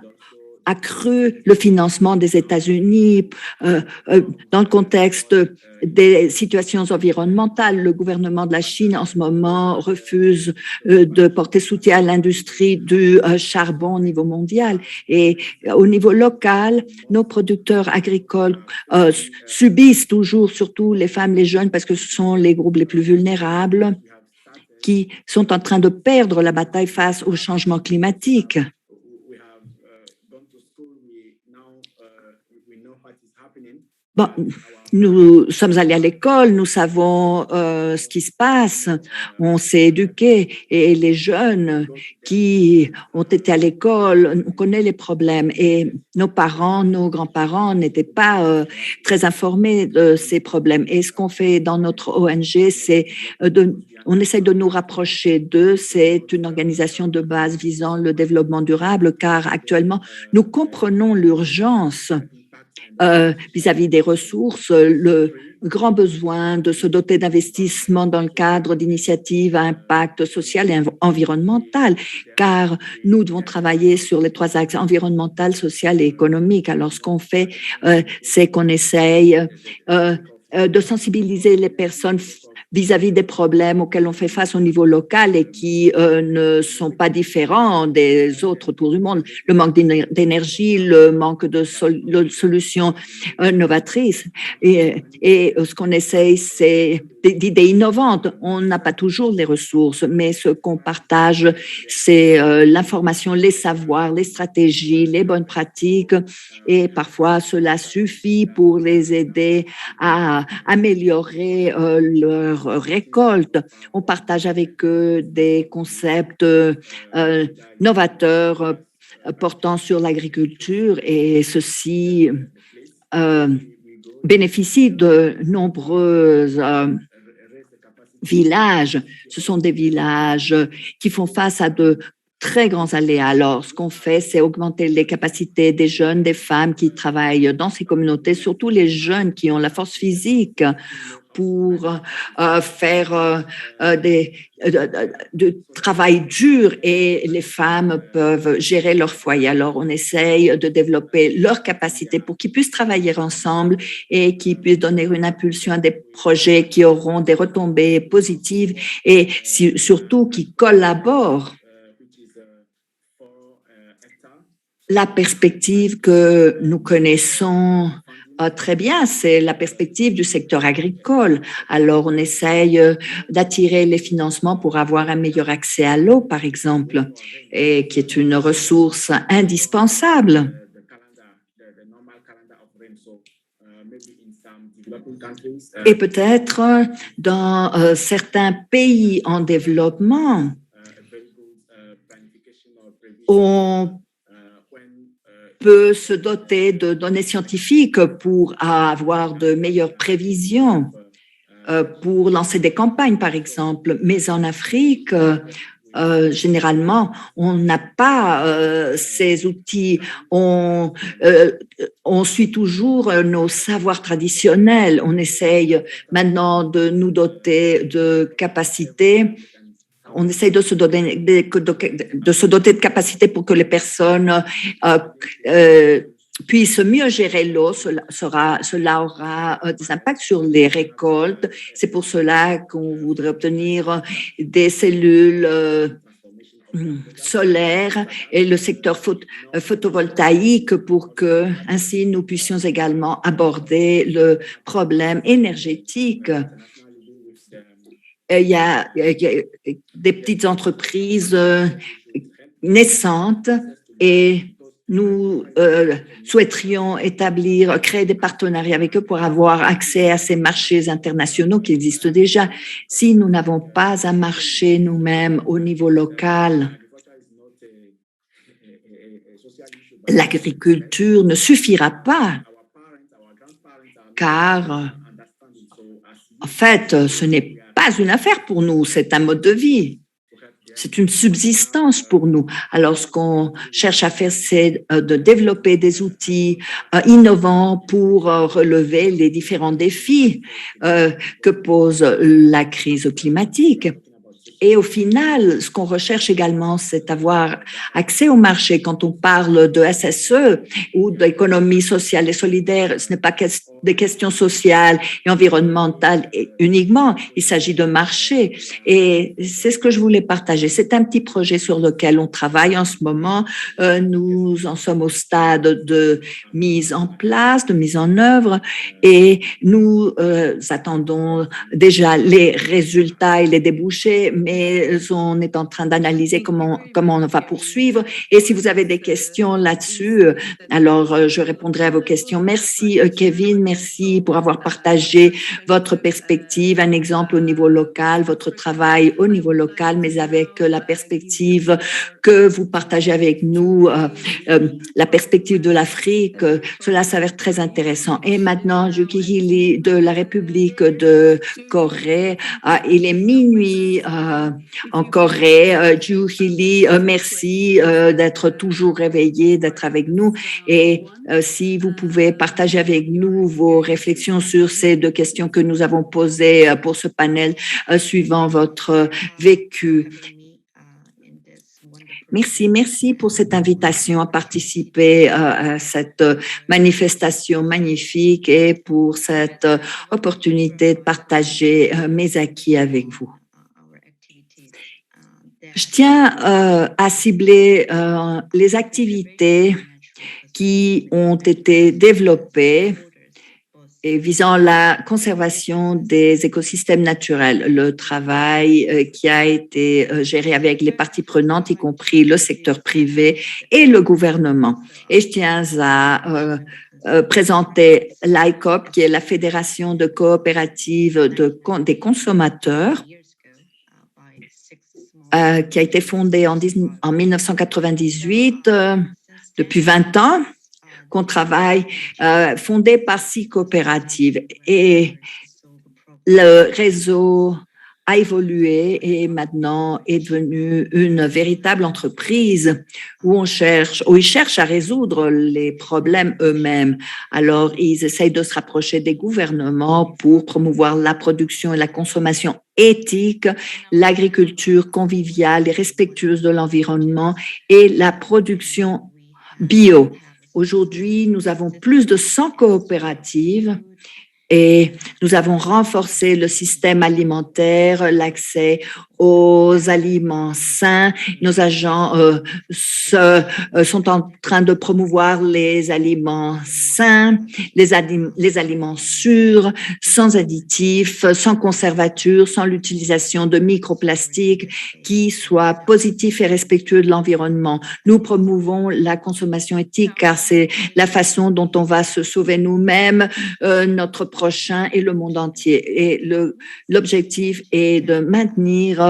accru le financement des États-Unis dans le contexte des situations environnementales. Le gouvernement de la Chine, en ce moment, refuse de porter soutien à l'industrie du charbon au niveau mondial. Et au niveau local, nos producteurs agricoles subissent toujours, surtout les femmes, les jeunes, parce que ce sont les groupes les plus vulnérables qui sont en train de perdre la bataille face au changement climatique. Bon, nous sommes allés à l'école, nous savons ce qui se passe, on s'est éduqués, et les jeunes qui ont été à l'école, on connaît les problèmes, et nos parents, nos grands-parents n'étaient pas très informés de ces problèmes. Et ce qu'on fait dans notre ONG, c'est on essaie de nous rapprocher d'eux. C'est une organisation de base visant le développement durable, car actuellement, nous comprenons l'urgence vis-à-vis des ressources, le grand besoin de se doter d'investissements dans le cadre d'initiatives à impact social et environnemental, car nous devons travailler sur les trois axes environnemental, social et économique. Alors, ce qu'on fait, c'est qu'on essaye de sensibiliser les personnes vis-à-vis des problèmes auxquels on fait face au niveau local et qui ne sont pas différents des autres autour du monde. Le manque d'énergie, le manque de solutions novatrices. Et ce qu'on essaye, c'est d'idées innovantes. On n'a pas toujours les ressources, mais ce qu'on partage, c'est l'information, les savoirs, les stratégies, les bonnes pratiques. Et parfois, cela suffit pour les aider à améliorer leur récolte. On partage avec eux des concepts novateurs portant sur l'agriculture, et ceci bénéficie de nombreux villages. Ce sont des villages qui font face à de très grands aléas. Alors, ce qu'on fait, c'est augmenter les capacités des jeunes, des femmes qui travaillent dans ces communautés, surtout les jeunes qui ont la force physique pour faire de travail dur et les femmes peuvent gérer leur foyer. Alors, on essaye de développer leurs capacités pour qu'ils puissent travailler ensemble et qu'ils puissent donner une impulsion à des projets qui auront des retombées positives et surtout qui collaborent. La perspective que nous connaissons très bien, c'est la perspective du secteur agricole. Alors, on essaye d'attirer les financements pour avoir un meilleur accès à l'eau, par exemple, et qui est une ressource indispensable. Et peut-être dans certains pays en développement, on peut se doter de données scientifiques pour avoir de meilleures prévisions, pour lancer des campagnes, par exemple. Mais en Afrique, généralement, on n'a pas ces outils. On suit toujours nos savoirs traditionnels. On essaye maintenant de nous doter de capacités. On essaye de se doter de capacités pour que les personnes puissent mieux gérer l'eau. Cela aura des impacts sur les récoltes. C'est pour cela qu'on voudrait obtenir des cellules solaires et le secteur photovoltaïque pour que ainsi nous puissions également aborder le problème énergétique. Il y a des petites entreprises naissantes et nous souhaiterions créer des partenariats avec eux pour avoir accès à ces marchés internationaux qui existent déjà. Si nous n'avons pas un marché nous-mêmes au niveau local, l'agriculture ne suffira pas, car en fait, ce n'est pas une affaire pour nous, c'est un mode de vie. C'est une subsistance pour nous. Alors, ce qu'on cherche à faire, c'est de développer des outils innovants pour relever les différents défis que pose la crise climatique. Et au final, ce qu'on recherche également, c'est d'avoir accès au marché. Quand on parle de SSE ou d'économie sociale et solidaire, ce n'est pas des questions sociales et environnementales uniquement. Il s'agit de marché. Et c'est ce que je voulais partager. C'est un petit projet sur lequel on travaille en ce moment. Nous en sommes au stade de mise en place, de mise en œuvre. Et nous attendons déjà les résultats et les débouchés, mais on est en train d'analyser comment on va poursuivre. Et si vous avez des questions là-dessus, alors je répondrai à vos questions. Merci Kevin, merci pour avoir partagé votre perspective, un exemple au niveau local, votre travail au niveau local, mais avec la perspective que vous partagez avec nous, la perspective de l'Afrique. Cela s'avère très intéressant. Et maintenant, Juki Hili de la République de Corée, il est minuit en Corée. Juhili, merci d'être toujours réveillé, d'être avec nous. Et si vous pouvez partager avec nous vos réflexions sur ces deux questions que nous avons posées pour ce panel suivant votre vécu. Merci pour cette invitation à participer à cette manifestation magnifique et pour cette opportunité de partager mes acquis avec vous. Je tiens à cibler les activités qui ont été développées et visant la conservation des écosystèmes naturels, le travail qui a été géré avec les parties prenantes, y compris le secteur privé et le gouvernement. Et je tiens à présenter l'ICOP, qui est la Fédération de coopératives des consommateurs, qui a été fondée en 1998, depuis 20 ans, qu'on travaille, fondée par 6 coopératives. Et le réseau a évolué et maintenant est devenue une véritable entreprise où ils cherchent à résoudre les problèmes eux-mêmes. Alors, ils essayent de se rapprocher des gouvernements pour promouvoir la production et la consommation éthique, l'agriculture conviviale et respectueuse de l'environnement et la production bio. Aujourd'hui, nous avons plus de 100 coopératives et nous avons renforcé le système alimentaire, l'accès aux aliments sains. Nos agents sont en train de promouvoir les aliments sains, les aliments sûrs, sans additifs, sans conservature, sans l'utilisation de microplastiques, qui soient positifs et respectueux de l'environnement. Nous promouvons la consommation éthique car c'est la façon dont on va se sauver nous-mêmes, notre prochain et le monde entier. Et l'objectif est de maintenir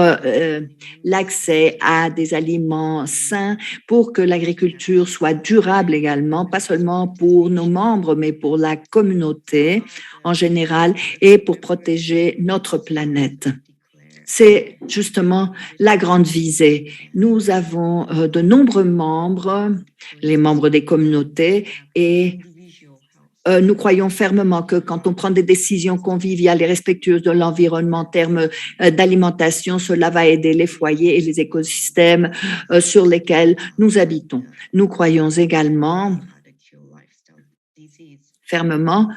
l'accès à des aliments sains pour que l'agriculture soit durable également, pas seulement pour nos membres, mais pour la communauté en général et pour protéger notre planète. C'est justement la grande visée. Nous avons de nombreux membres, les membres des communautés, et nous croyons fermement que quand on prend des décisions conviviales et respectueuses de l'environnement en termes d'alimentation, cela va aider les foyers et les écosystèmes sur lesquels nous habitons. Nous croyons également fermement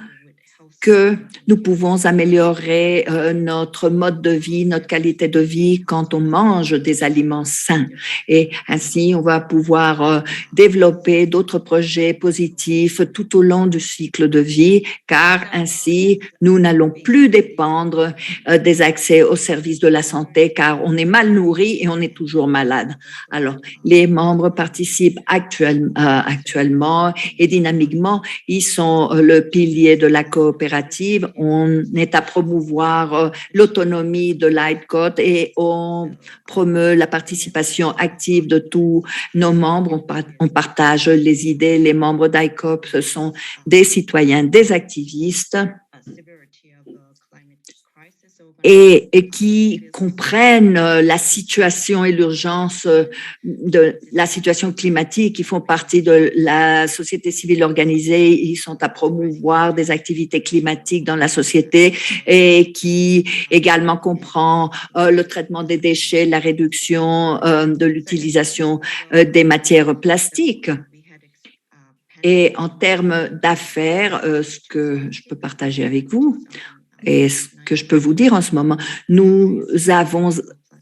que nous pouvons améliorer notre mode de vie, notre qualité de vie quand on mange des aliments sains. Et ainsi, on va pouvoir développer d'autres projets positifs tout au long du cycle de vie, car ainsi, nous n'allons plus dépendre des accès aux services de la santé, car on est mal nourri et on est toujours malade. Alors, les membres participent actuellement et dynamiquement. Ils sont le pilier de la coopération. On est à promouvoir l'autonomie de l'IPCOT et on promeut la participation active de tous nos membres. On partage les idées. Les membres d'ICOP, ce sont des citoyens, des activistes et qui comprennent la situation et l'urgence de la situation climatique, qui font partie de la société civile organisée. Ils sont à promouvoir des activités climatiques dans la société et qui également comprend le traitement des déchets, la réduction de l'utilisation des matières plastiques. Et en termes d'affaires, ce que je peux partager avec vous, et ce que je peux vous dire en ce moment, nous avons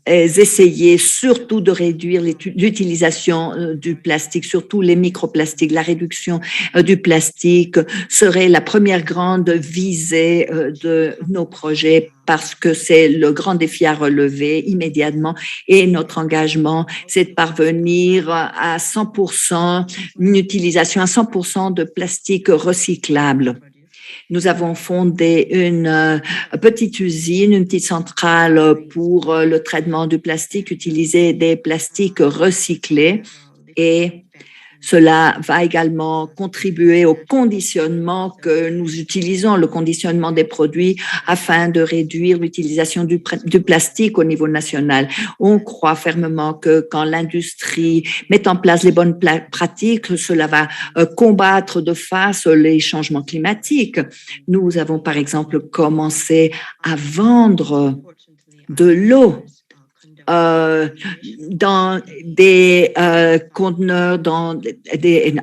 essayé surtout de réduire l'utilisation du plastique, surtout les microplastiques. La réduction du plastique serait la première grande visée de nos projets parce que c'est le grand défi à relever immédiatement et notre engagement, c'est de parvenir à 100%, une utilisation à 100% de plastique recyclable. Nous avons fondé une petite usine, une petite centrale pour le traitement du plastique, utiliser des plastiques recyclés et cela va également contribuer au conditionnement que nous utilisons, le conditionnement des produits afin de réduire l'utilisation du plastique au niveau national. On croit fermement que quand l'industrie met en place les bonnes pratiques, cela va combattre de face les changements climatiques. Nous avons par exemple commencé à vendre de l'eau dans des conteneurs,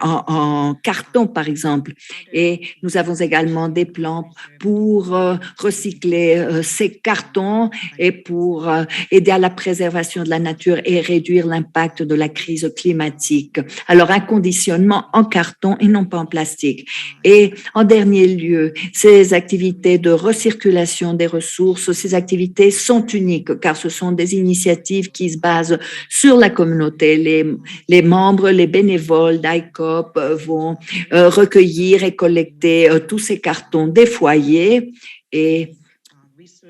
en carton par exemple. Et nous avons également des plans pour recycler ces cartons et pour aider à la préservation de la nature et réduire l'impact de la crise climatique. Alors, un conditionnement en carton et non pas en plastique. Et en dernier lieu, ces activités de recirculation des ressources, ces activités sont uniques car ce sont des initiatives qui se basent sur la communauté. Les membres, les bénévoles d'ICOP vont recueillir et collecter tous ces cartons des foyers et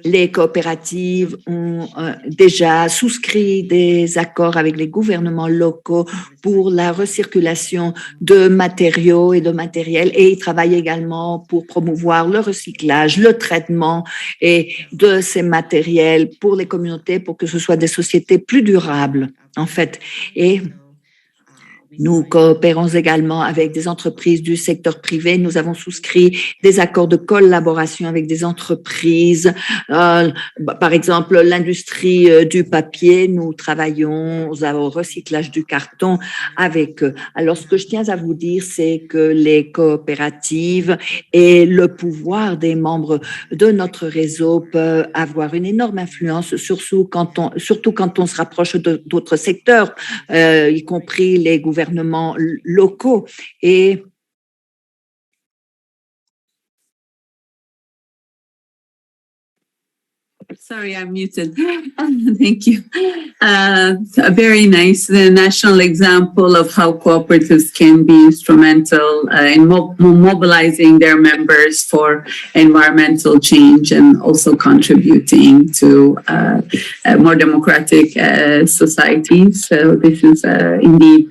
Les coopératives ont déjà souscrit des accords avec les gouvernements locaux pour la recirculation de matériaux et de matériel et ils travaillent également pour promouvoir le recyclage, le traitement et de ces matériels pour les communautés pour que ce soit des sociétés plus durables en fait. Et nous coopérons également avec des entreprises du secteur privé. Nous avons souscrit des accords de collaboration avec des entreprises. Par exemple, l'industrie du papier, nous travaillons au recyclage du carton avec eux. Alors, ce que je tiens à vous dire, c'est que les coopératives et le pouvoir des membres de notre réseau peuvent avoir une énorme influence, surtout quand on se rapproche d'autres secteurs, y compris les gouvernements locaux. Et Sorry, I'm muted. Thank you. Very nice. The national example of how cooperatives can be instrumental in mobilizing their members for environmental change and also contributing to more democratic societies. So this is indeed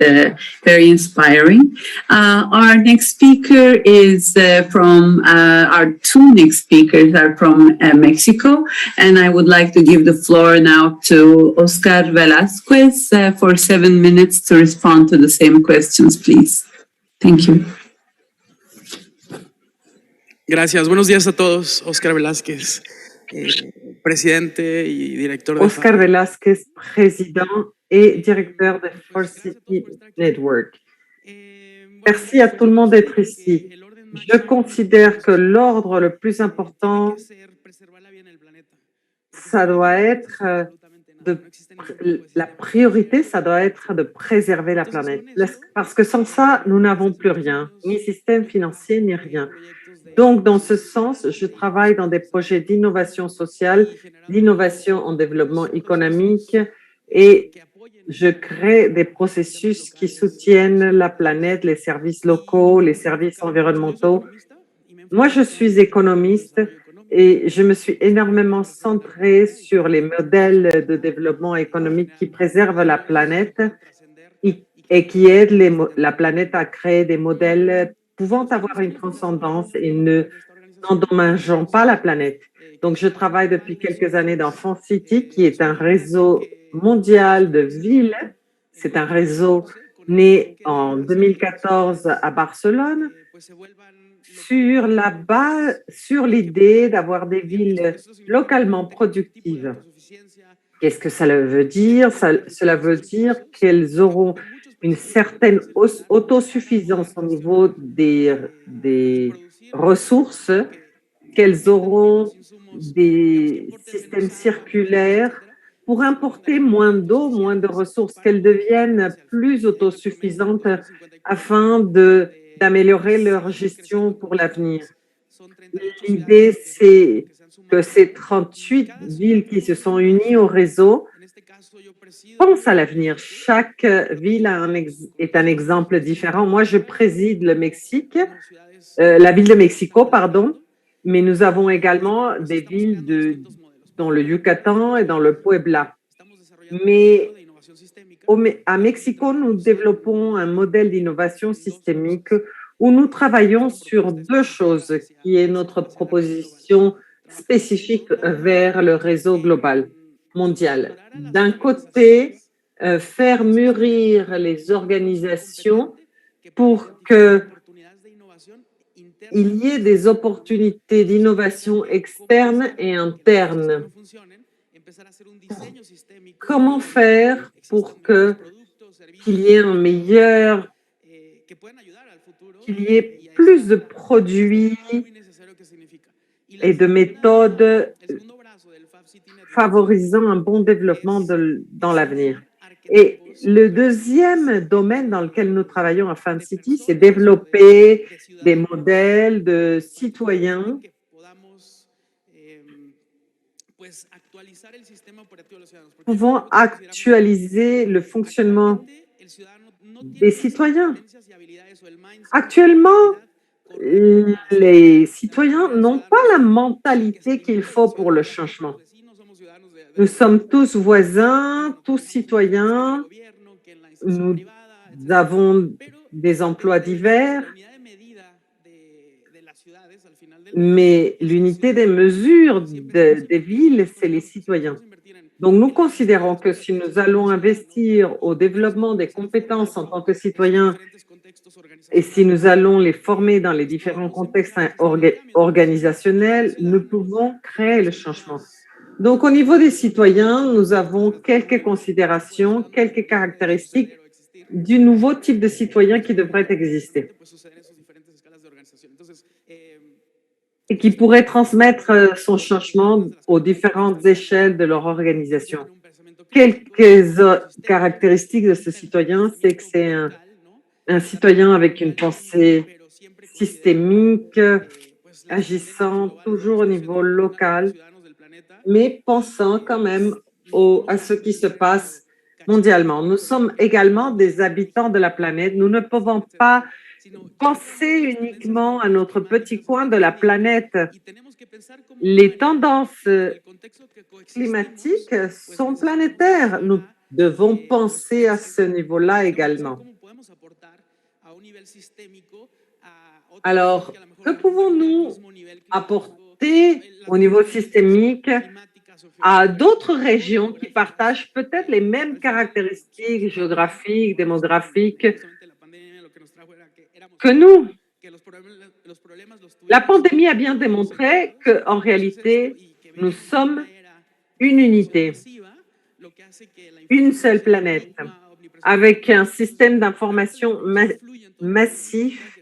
very inspiring. Our next speaker is our two next speakers are from Mexico. And I would like to give the floor now to Oscar Velasquez for 7 minutes to respond to the same questions, please. Thank you. Gracias. Buenos días a todos. Oscar Velázquez, presidente y director de Oscar Velázquez, président et directeur de Forcity Network. Merci à tout le monde d'être ici. Je considère que l'ordre le plus important, ça doit être la priorité, ça doit être de préserver la planète. Parce que sans ça, nous n'avons plus rien, ni système financier, ni rien. Donc, dans ce sens, je travaille dans des projets d'innovation sociale, d'innovation en développement économique et je crée des processus qui soutiennent la planète, les services locaux, les services environnementaux. Moi, je suis économiste et je me suis énormément centrée sur les modèles de développement économique qui préservent la planète et qui aident la planète à créer des modèles pouvant avoir une transcendance et n'endommageant pas la planète. Donc, je travaille depuis quelques années dans FunCity, qui est un réseau mondial de villes. C'est un réseau né en 2014 à Barcelone sur l'idée d'avoir des villes localement productives. Qu'est-ce que cela veut dire? Cela veut dire qu'elles auront une certaine autosuffisance au niveau des ressources, qu'elles auront des systèmes circulaires pour importer moins d'eau, moins de ressources, qu'elles deviennent plus autosuffisantes afin d'améliorer leur gestion pour l'avenir. L'idée, c'est que ces 38 villes qui se sont unies au réseau pensent à l'avenir. Chaque ville est un exemple différent. Moi, je préside la ville de Mexico, pardon, mais nous avons également des villes dans le Yucatan et dans le Puebla. Mais à Mexico, nous développons un modèle d'innovation systémique où nous travaillons sur deux choses, qui est notre proposition spécifique vers le réseau global, mondial. D'un côté, faire mûrir les organisations pour qu'il y ait des opportunités d'innovation externes et internes. Comment faire pour qu'il y ait qu'il y ait plus de produits et de méthodes favorisant un bon développement dans l'avenir. Et le deuxième domaine dans lequel nous travaillons à FunCity, c'est développer des modèles de citoyens pouvant actualiser le fonctionnement des citoyens. Actuellement, les citoyens n'ont pas la mentalité qu'il faut pour le changement. Nous sommes tous voisins, tous citoyens, nous avons des emplois divers, mais l'unité des mesures des villes, c'est les citoyens. Donc, nous considérons que si nous allons investir au développement des compétences en tant que citoyens et si nous allons les former dans les différents contextes organisationnels, nous pouvons créer le changement. Donc, au niveau des citoyens, nous avons quelques considérations, quelques caractéristiques du nouveau type de citoyen qui devrait exister et qui pourrait transmettre son changement aux différentes échelles de leur organisation. Quelques caractéristiques de ce citoyen, c'est que c'est un citoyen avec une pensée systémique, agissant toujours au niveau local, mais pensant quand même à ce qui se passe mondialement. Nous sommes également des habitants de la planète. Nous ne pouvons pas penser uniquement à notre petit coin de la planète. Les tendances climatiques sont planétaires. Nous devons penser à ce niveau-là également. Alors, que pouvons-nous apporter au niveau systémique à d'autres régions qui partagent peut-être les mêmes caractéristiques géographiques, démographiques que nous? La pandémie a bien démontré qu'en réalité, nous sommes une unité, une seule planète, avec un système d'information massif,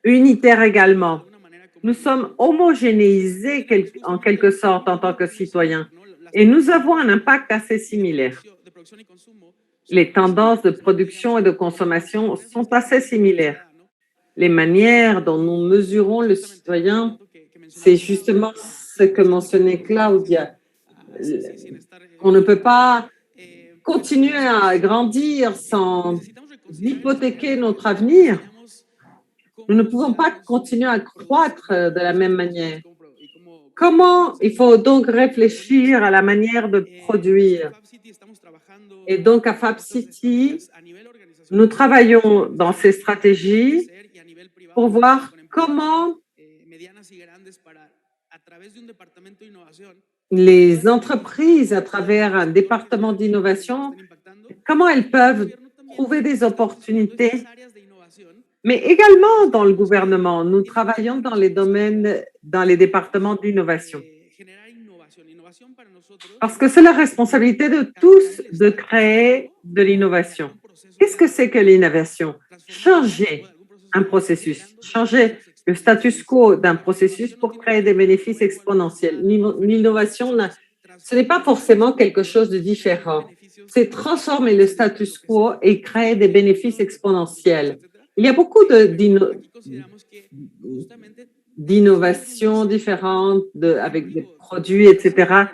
unitaire également. Nous sommes homogénéisés en quelque sorte en tant que citoyens et nous avons un impact assez similaire. Les tendances de production et de consommation sont assez similaires. Les manières dont nous mesurons le citoyen, c'est justement ce que mentionnait Claudia. On ne peut pas continuer à grandir sans hypothéquer notre avenir. Nous ne pouvons pas continuer à croître de la même manière. Comment il faut donc réfléchir à la manière de produire? Et donc, à Fab City, nous travaillons dans ces stratégies pour voir comment les entreprises, à travers un département d'innovation, comment elles peuvent trouver des opportunités. Mais également dans le gouvernement, nous travaillons dans les domaines, dans les départements d'innovation. Parce que c'est la responsabilité de tous de créer de l'innovation. Qu'est-ce que c'est que l'innovation? Changer un processus, changer le status quo d'un processus pour créer des bénéfices exponentiels. L'innovation, ce n'est pas forcément quelque chose de différent. C'est transformer le status quo et créer des bénéfices exponentiels. Il y a beaucoup d'innovations différentes avec des produits, etc.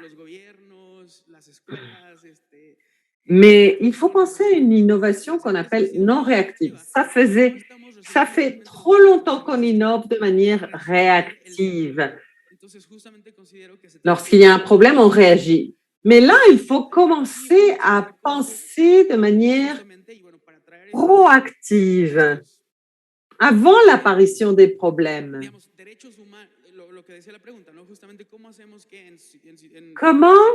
Mais il faut penser à une innovation qu'on appelle non réactive. Ça fait trop longtemps qu'on innove de manière réactive. Lorsqu'il y a un problème, on réagit. Mais là, il faut commencer à penser de manière proactive avant l'apparition des problèmes. Comment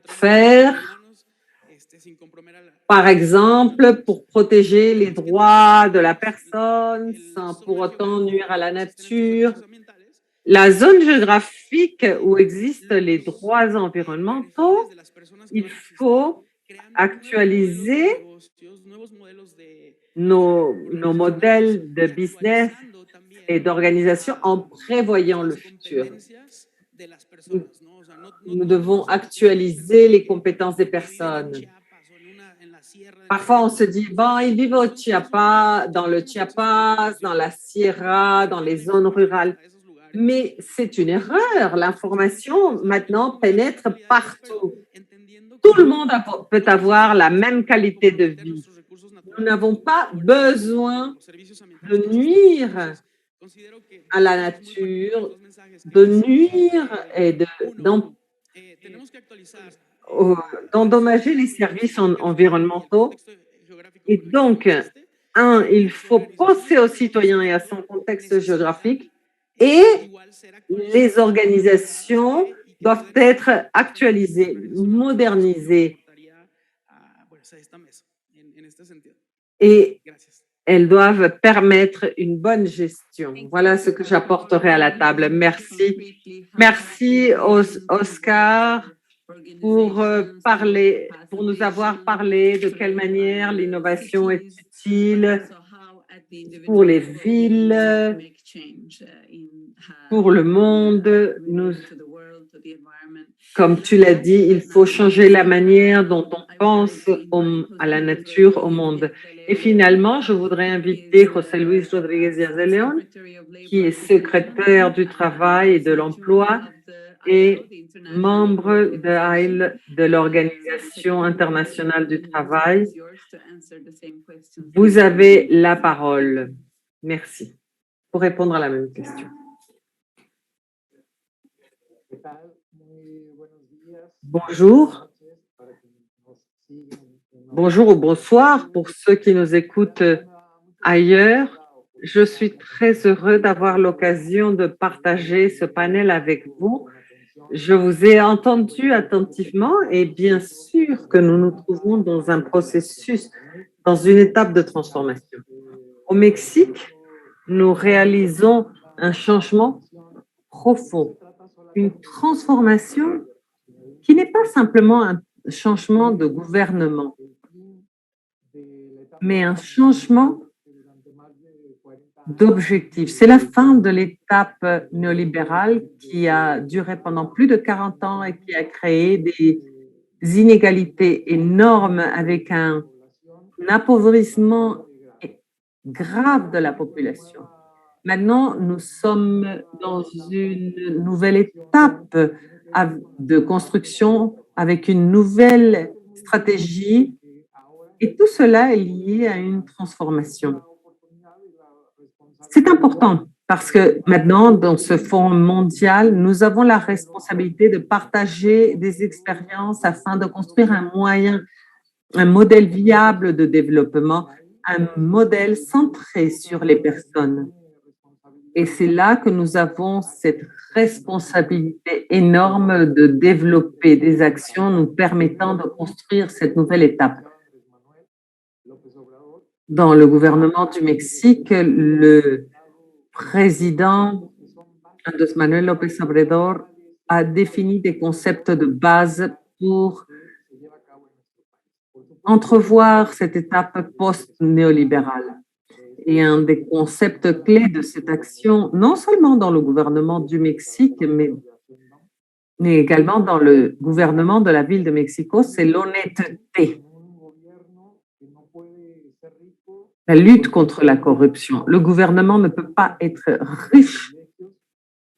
faire, par exemple, pour protéger les droits de la personne sans pour autant nuire à la nature? La zone géographique où existent les droits environnementaux, il faut actualiser nos modèles de business et d'organisation en prévoyant le futur. Nous devons actualiser les compétences des personnes. Parfois, on se dit, bon, ils vivent au Chiapas, dans le Chiapas, dans la Sierra, dans les zones rurales. Mais c'est une erreur. L'information, maintenant, pénètre partout. Tout le monde peut avoir la même qualité de vie. Nous n'avons pas besoin de nuire à la nature, de nuire et d'endommager les services environnementaux. Et donc, il faut penser aux citoyens et à son contexte géographique, et les organisations doivent être actualisées, modernisées, et elles doivent permettre une bonne gestion. Voilà ce que j'apporterai à la table. Merci. Merci, Oscar, pour nous avoir parlé de quelle manière l'innovation est utile pour les villes, pour le monde. Comme tu l'as dit, il faut changer la manière dont on pense à la nature, au monde. Et finalement, je voudrais inviter José Luis Rodríguez Díaz de León, qui est secrétaire du Travail et de l'Emploi et membre de l'Organisation internationale du travail. Vous avez la parole. Merci. Pour répondre à la même question. Bonjour. Bonjour ou bonsoir pour ceux qui nous écoutent ailleurs. Je suis très heureux d'avoir l'occasion de partager ce panel avec vous. Je vous ai entendu attentivement et bien sûr que nous nous trouvons dans un processus, dans une étape de transformation. Au Mexique, nous réalisons un changement profond, une transformation qui n'est pas simplement un changement de gouvernement, mais un changement d'objectif. C'est la fin de l'étape néolibérale qui a duré pendant plus de 40 ans et qui a créé des inégalités énormes avec un appauvrissement grave de la population. Maintenant, nous sommes dans une nouvelle étape de construction avec une nouvelle stratégie et tout cela est lié à une transformation. C'est important parce que maintenant, dans ce fonds mondial, nous avons la responsabilité de partager des expériences afin de construire un modèle viable de développement, un modèle centré sur les personnes. Et c'est là que nous avons cette responsabilité énorme de développer des actions nous permettant de construire cette nouvelle étape. Dans le gouvernement du Mexique, le président Andrés Manuel López Obrador a défini des concepts de base pour entrevoir cette étape post-néolibérale. Et un des concepts clés de cette action, non seulement dans le gouvernement du Mexique, mais également dans le gouvernement de la ville de Mexico, c'est l'honnêteté. La lutte contre la corruption. Le gouvernement ne peut pas être riche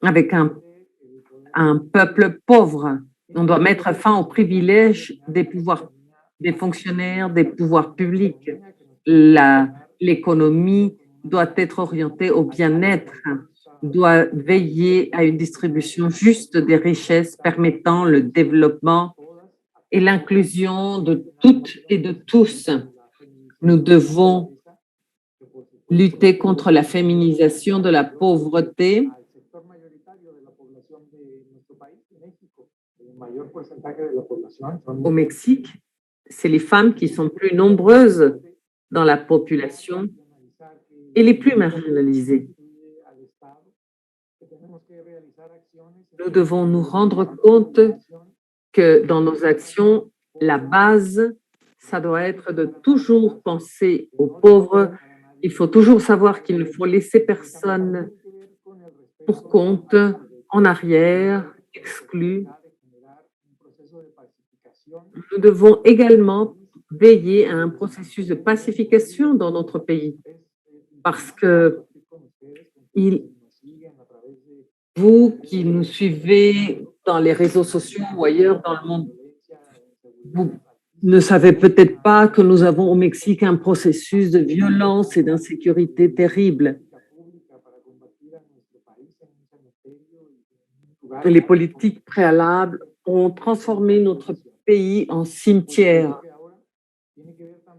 avec un peuple pauvre. On doit mettre fin aux privilèges des fonctionnaires, des pouvoirs publics. L'économie doit être orientée au bien-être, doit veiller à une distribution juste des richesses permettant le développement et l'inclusion de toutes et de tous. Nous devons lutter contre la féminisation de la pauvreté. Au Mexique, c'est les femmes qui sont plus nombreuses dans la population et les plus marginalisées. Nous devons nous rendre compte que dans nos actions, la base, ça doit être de toujours penser aux pauvres. Il faut toujours savoir qu'il ne faut laisser personne pour compte, en arrière, exclu. Nous devons également veiller à un processus de pacification dans notre pays parce que vous qui nous suivez dans les réseaux sociaux ou ailleurs dans le monde, ne savez peut-être pas que nous avons au Mexique un processus de violence et d'insécurité terrible. Les politiques préalables ont transformé notre pays en cimetière.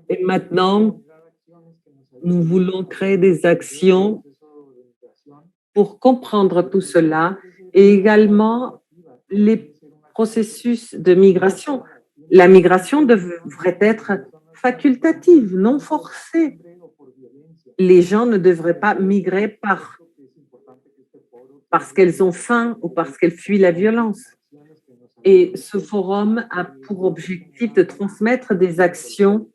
Et maintenant, nous voulons créer des actions pour comprendre tout cela et également les processus de migration. La migration devrait être facultative, non forcée. Les gens ne devraient pas migrer parce qu'elles ont faim ou parce qu'elles fuient la violence. Et ce forum a pour objectif de transmettre des actions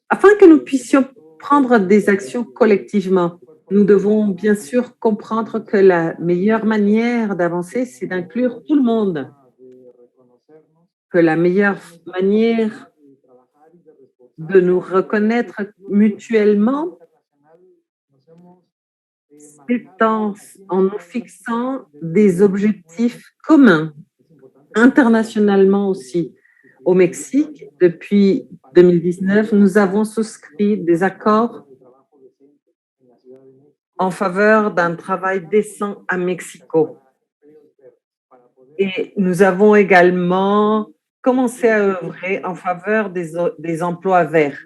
afin que nous puissions prendre des actions collectivement. Nous devons bien sûr comprendre que la meilleure manière d'avancer, c'est d'inclure tout le monde. Que la meilleure manière de nous reconnaître mutuellement, c'est en nous fixant des objectifs communs, internationalement aussi. Au Mexique, depuis 2019, nous avons souscrit des accords en faveur d'un travail décent à Mexico. Et nous avons également commencé à œuvrer en faveur des emplois verts.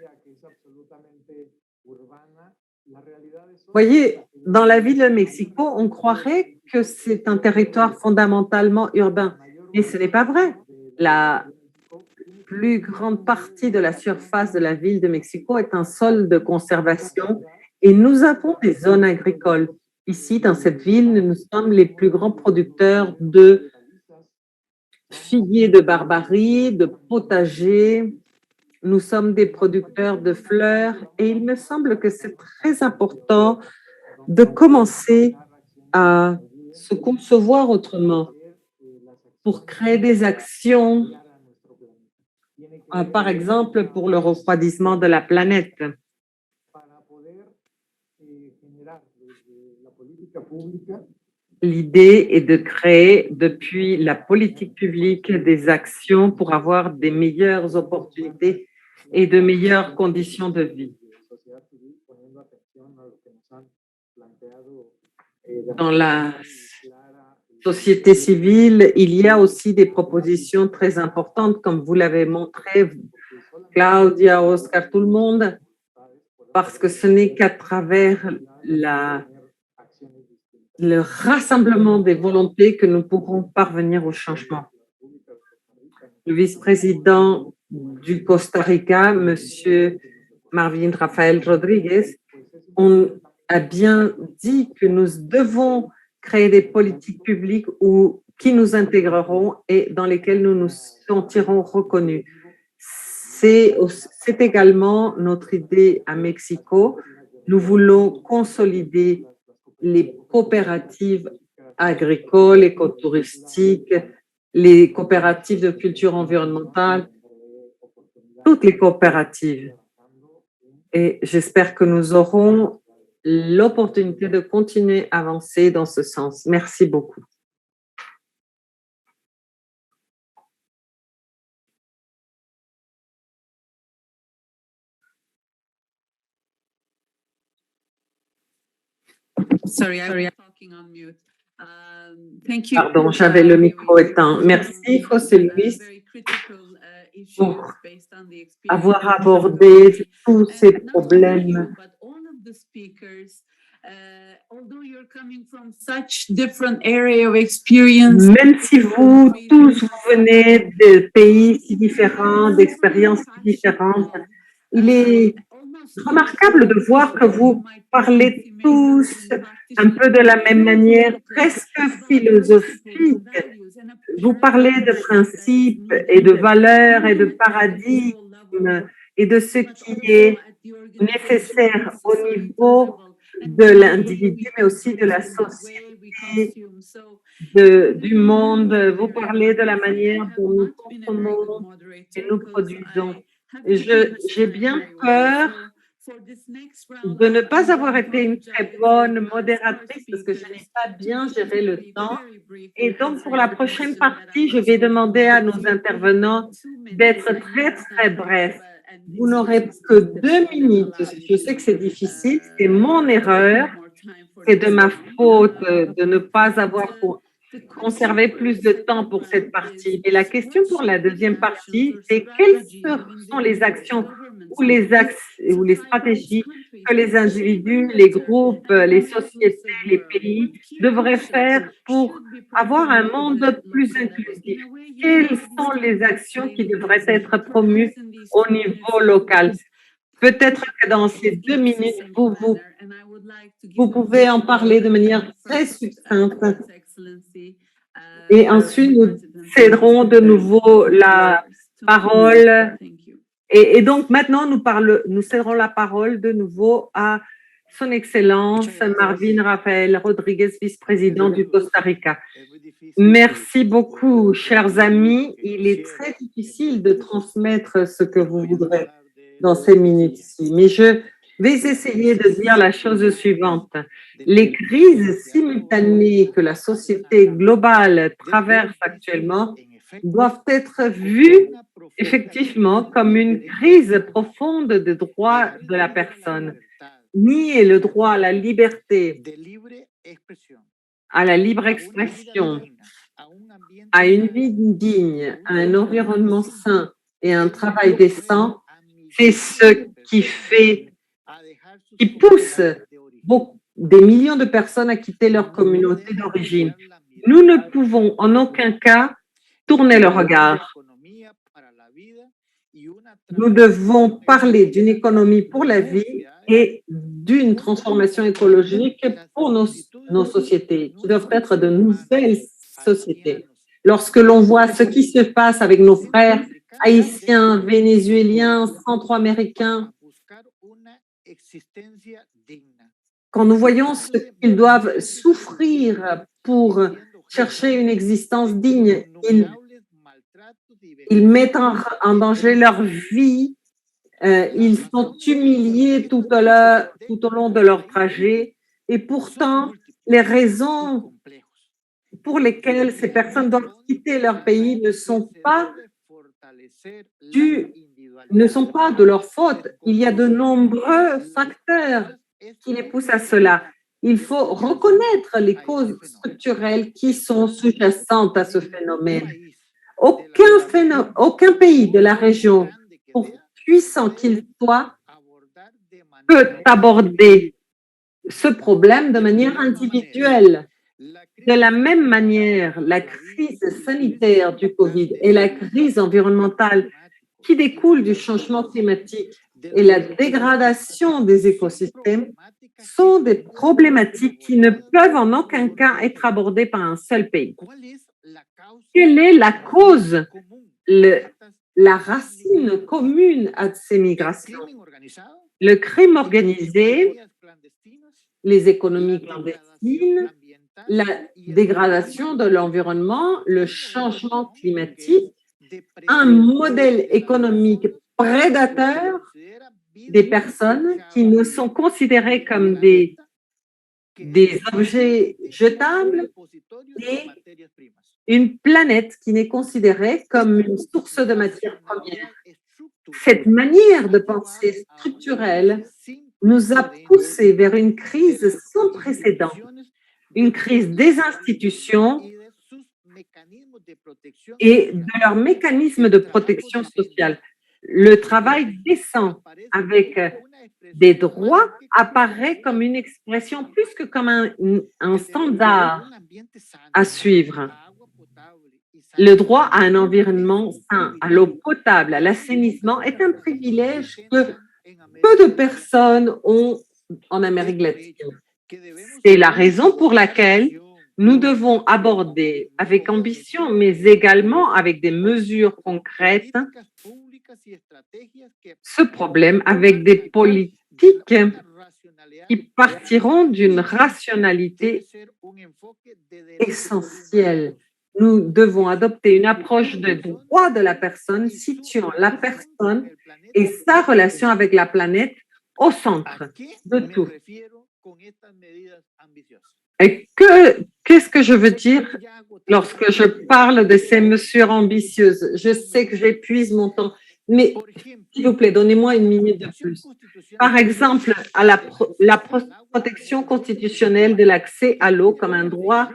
Vous voyez, dans la ville de Mexico, on croirait que c'est un territoire fondamentalement urbain, mais ce n'est pas vrai. La plus grande partie de la surface de la ville de Mexico est un sol de conservation et nous avons des zones agricoles. Ici, dans cette ville, nous sommes les plus grands producteurs de figuiers de Barbarie, de potagers. Nous sommes des producteurs de fleurs et il me semble que c'est très important de commencer à se concevoir autrement pour créer des actions, par exemple pour le refroidissement de la planète. L'idée est de créer depuis la politique publique des actions pour avoir des meilleures opportunités et de meilleures conditions de vie. Dans la société civile, il y a aussi des propositions très importantes, comme vous l'avez montré, Claudia, Oscar, tout le monde, parce que ce n'est qu'à travers le rassemblement des volontés que nous pourrons parvenir au changement. Le vice-président du Costa Rica, M. Marvin Rafael Rodriguez, on a bien dit que nous devons créer des politiques publiques qui nous intégreront et dans lesquelles nous nous sentirons reconnus. C'est également notre idée à Mexico. Nous voulons consolider les coopératives agricoles, écotouristiques, les coopératives de culture environnementale, toutes les coopératives. Et j'espère que nous aurons l'opportunité de continuer à avancer dans ce sens. Merci beaucoup. Pardon, j'avais le micro éteint. Merci, José Luis, pour avoir abordé tous ces problèmes. Même si vous tous venez de pays si différents, d'expériences si différentes, il est remarquable de voir que vous parlez tous un peu de la même manière, presque philosophique. Vous parlez de principes et de valeurs et de paradigmes et de ce qui est nécessaire au niveau de l'individu, mais aussi de la société, du monde. Vous parlez de la manière dont nous consommons et nous produisons. J'ai bien peur de ne pas avoir été une très bonne modératrice parce que je n'ai pas bien géré le temps. Et donc, pour la prochaine partie, je vais demander à nos intervenants d'être très, très brefs. Vous n'aurez que 2 minutes. Je sais que c'est difficile, c'est mon erreur, c'est de ma faute de ne pas avoir conservé plus de temps pour cette partie. Et la question pour la deuxième partie, c'est quelles sont les actions ou les stratégies que les individus, les groupes, les sociétés, les pays devraient faire pour avoir un monde plus inclusif? Quelles sont les actions qui devraient être promues au niveau local? Peut-être que dans ces 2 minutes, vous pouvez en parler de manière très succincte. Et ensuite, nous céderons de nouveau la parole. Et donc, maintenant, nous céderons la parole de nouveau à Son Excellence Marvin Rafael Rodriguez, vice-président du Costa Rica. Merci beaucoup, chers amis. Il est très difficile de transmettre ce que vous voudrez dans ces minutes-ci, mais je vais essayer de dire la chose suivante. Les crises simultanées que la société globale traverse actuellement doivent être vues effectivement comme une crise profonde des droits de la personne. Nier le droit à la liberté, à la libre expression, à une vie digne, à un environnement sain et à un travail décent, c'est ce qui pousse des millions de personnes à quitter leur communauté d'origine. Nous ne pouvons en aucun cas tourner le regard. Nous devons parler d'une économie pour la vie et d'une transformation écologique pour nos sociétés, qui doivent être de nouvelles sociétés. Lorsque l'on voit ce qui se passe avec nos frères haïtiens, vénézuéliens, centro-américains, quand nous voyons ce qu'ils doivent souffrir pour chercher une existence digne, ils mettent en danger leur vie, ils sont humiliés tout au long de leur trajet et pourtant, les raisons pour lesquelles ces personnes doivent quitter leur pays ne sont pas de leur faute. Il y a de nombreux facteurs qui les poussent à cela. Il faut reconnaître les causes structurelles qui sont sous-jacentes à ce phénomène. Aucun pays de la région, pour puissant qu'il soit, peut aborder ce problème de manière individuelle. De la même manière, la crise sanitaire du Covid et la crise environnementale qui découle du changement climatique et la dégradation des écosystèmes sont des problématiques qui ne peuvent en aucun cas être abordées par un seul pays. Quelle est la cause, la racine commune à ces migrations? Le crime organisé, les économies clandestines, la dégradation de l'environnement, le changement climatique, un modèle économique prédateur des personnes qui ne sont considérées comme des objets jetables et une planète qui n'est considérée comme une source de matières premières. Cette manière de penser structurelle nous a poussés vers une crise sans précédent, une crise des institutions et de leurs mécanismes de protection sociale. Le travail décent avec des droits apparaît comme une expression plus que comme un standard à suivre. Le droit à un environnement sain, à l'eau potable, à l'assainissement est un privilège que peu de personnes ont en Amérique latine. C'est la raison pour laquelle nous devons aborder avec ambition, mais également avec des mesures concrètes, ce problème avec des politiques qui partiront d'une rationalité essentielle. Nous devons adopter une approche de droit de la personne situant la personne et sa relation avec la planète au centre de tout. Et qu'est-ce que je veux dire lorsque je parle de ces mesures ambitieuses? Je sais que j'épuise mon temps, mais s'il vous plaît, donnez-moi une minute de plus. Par exemple, à la protection constitutionnelle de l'accès à l'eau comme un droit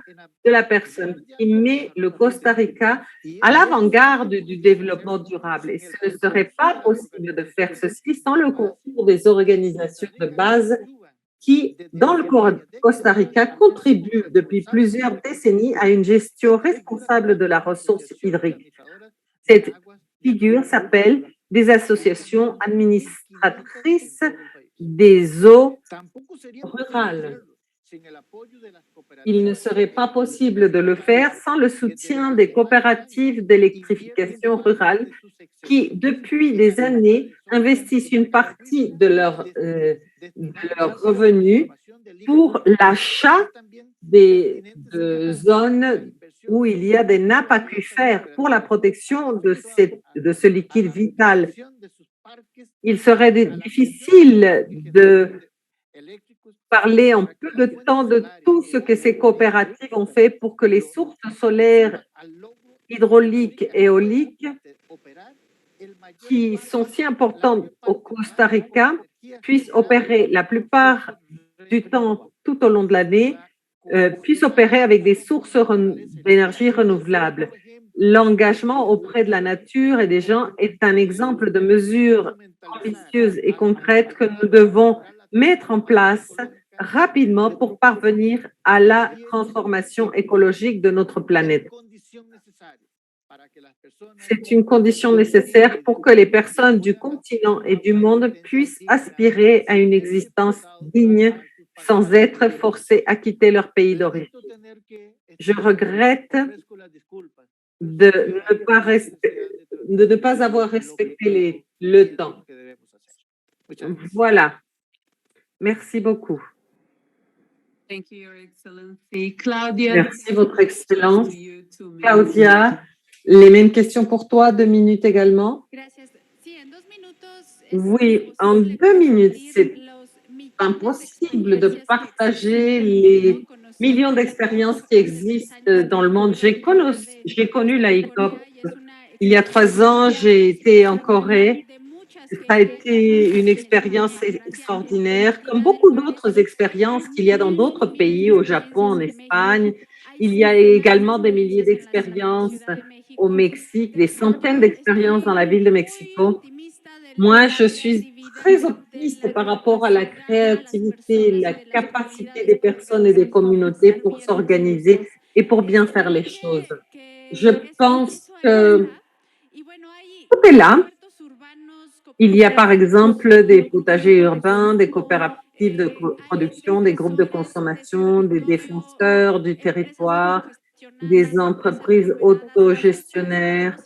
de la personne qui met le Costa Rica à l'avant-garde du développement durable. Et ce ne serait pas possible de faire ceci sans le concours des organisations de base qui, dans le Costa Rica, contribuent depuis plusieurs décennies à une gestion responsable de la ressource hydrique. Cette figure s'appelle des associations administratrices des eaux rurales. Il ne serait pas possible de le faire sans le soutien des coopératives d'électrification rurale qui, depuis des années, investissent une partie de leurs revenus pour l'achat de zones où il y a des nappes aquifères pour la protection de ce liquide vital. Il serait difficile de parler en peu de temps de tout ce que ces coopératives ont fait pour que les sources solaires, hydrauliques et éoliques, qui sont si importantes au Costa Rica, puissent opérer la plupart du temps tout au long de l'année, puissent opérer avec des sources d'énergie renouvelables. L'engagement auprès de la nature et des gens est un exemple de mesures ambitieuses et concrètes que nous devons mettre en place rapidement pour parvenir à la transformation écologique de notre planète. C'est une condition nécessaire pour que les personnes du continent et du monde puissent aspirer à une existence digne sans être forcées à quitter leur pays d'origine. Je regrette de ne pas avoir respecté le temps. Voilà. Merci beaucoup. Thank you, Your Excellency. Claudia. Merci, Votre Excellence. Claudia, les mêmes questions pour toi, 2 minutes également. Oui, en 2 minutes, c'est impossible de partager les millions d'expériences qui existent dans le monde. J'ai connu la ICOP il y a 3 ans, j'ai été en Corée. Ça a été une expérience extraordinaire, comme beaucoup d'autres expériences qu'il y a dans d'autres pays, au Japon, en Espagne. Il y a également des milliers d'expériences au Mexique, des centaines d'expériences dans la ville de Mexico. Moi, je suis très optimiste par rapport à la créativité, la capacité des personnes et des communautés pour s'organiser et pour bien faire les choses. Je pense que tout est là. Il y a par exemple des potagers urbains, des coopératives de production, des groupes de consommation, des défenseurs du territoire, des entreprises autogestionnaires,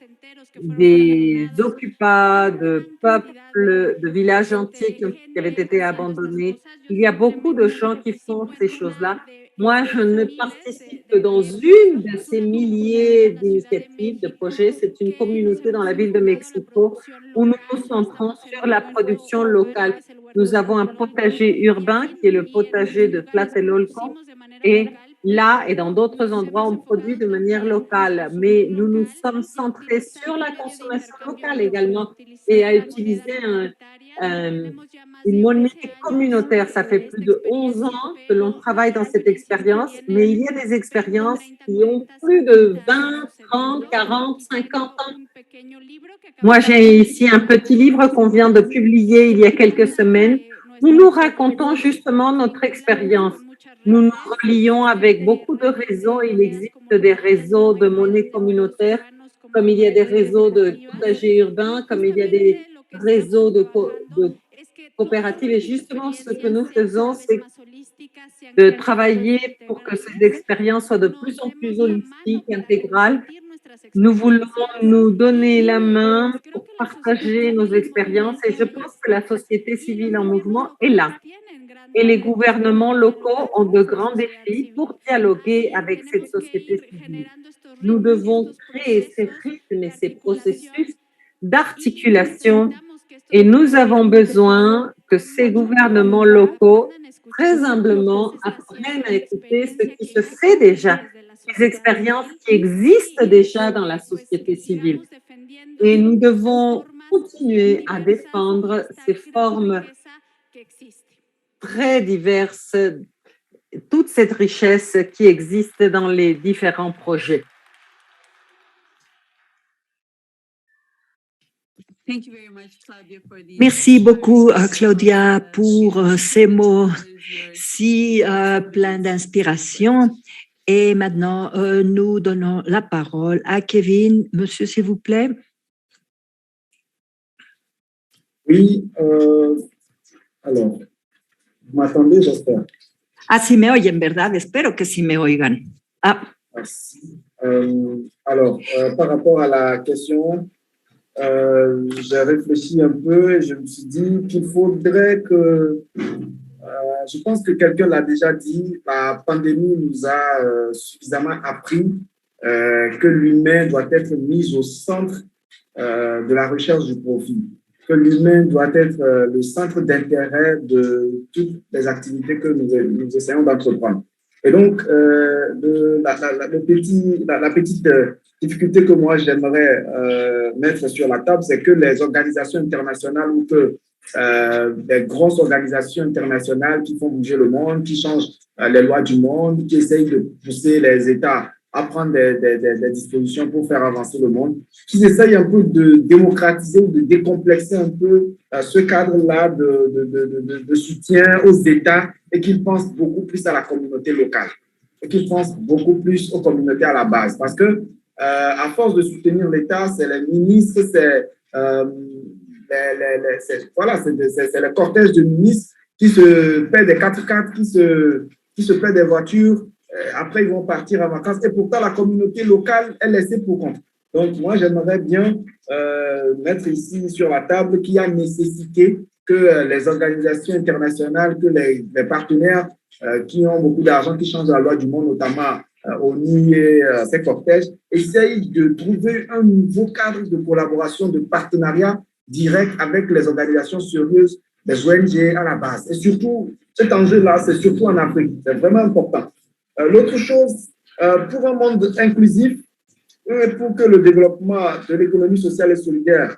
des occupats de peuples, de villages antiques qui avaient été abandonnés. Il y a beaucoup de gens qui font ces choses-là. Moi, je ne participe que dans une de ces milliers d'initiatives, de projets. C'est une communauté dans la ville de Mexico où nous nous centrons sur la production locale. Nous avons un potager urbain qui est le potager de Tlatelolco et là et dans d'autres endroits, on produit de manière locale, mais nous nous sommes centrés sur la consommation locale également et à utiliser une monnaie communautaire. Ça fait plus de 11 ans que l'on travaille dans cette expérience, mais il y a des expériences qui ont plus de 20, 30, 40, 50 ans. Moi, j'ai ici un petit livre qu'on vient de publier il y a quelques semaines. Nous nous racontons justement notre expérience. Nous nous relions avec beaucoup de réseaux. Il existe des réseaux de monnaie communautaire, comme il y a des réseaux de potagers urbains, comme il y a des réseaux de coopératives. Et justement, ce que nous faisons, c'est de travailler pour que ces expériences soient de plus en plus holistiques, intégrales. Nous voulons nous donner la main pour partager nos expériences et je pense que la société civile en mouvement est là. Et les gouvernements locaux ont de grands défis pour dialoguer avec cette société civile. Nous devons créer ces rythmes et ces processus d'articulation et nous avons besoin que ces gouvernements locaux, très humblement, apprennent à écouter ce qui se fait déjà, les expériences qui existent déjà dans la société civile. Et nous devons continuer à défendre ces formes très diverses, toute cette richesse qui existe dans les différents projets. Merci beaucoup, Claudia, pour ces mots si pleins d'inspiration. Et maintenant, nous donnons la parole à Kevin. Monsieur, s'il vous plaît. Oui, alors, vous m'attendez, j'espère. Ah, si me oyen, ¿verdad? Espero que sí me oigan. Ah. Merci. Alors, par rapport à la question, j'ai réfléchi un peu et je me suis dit qu'il faudrait que, je pense que quelqu'un l'a déjà dit, la pandémie nous a suffisamment appris que l'humain doit être mis au centre de la recherche du profit, que l'humain doit être le centre d'intérêt de toutes les activités que nous essayons d'entreprendre. Et donc, la petite difficulté que moi j'aimerais mettre sur la table, c'est que les organisations internationales ou que des grosses organisations internationales qui font bouger le monde, qui changent les lois du monde, qui essayent de pousser les États à prendre des dispositions pour faire avancer le monde, qui essayent un peu de démocratiser ou de décomplexer un peu ce cadre-là de soutien aux États et qu'ils pensent beaucoup plus à la communauté locale et qu'ils pensent beaucoup plus aux communautés à la base. Parce que à force de soutenir l'État, c'est les ministres, c'est le cortège de ministres qui se paient des 4x4, qui se paient des voitures. Après, ils vont partir en vacances. Et pourtant, la communauté locale est laissée pour compte. Donc, moi, j'aimerais bien mettre ici sur la table qu'il y a nécessité que les organisations internationales, que les partenaires qui ont beaucoup d'argent, qui changent la loi du monde, notamment ONU et ces cortèges, essayent de trouver un nouveau cadre de collaboration, de partenariat direct avec les organisations sérieuses, les ONG à la base. Et surtout, cet enjeu-là, c'est surtout en Afrique. C'est vraiment important. L'autre chose, pour un monde inclusif, et pour que le développement de l'économie sociale et solidaire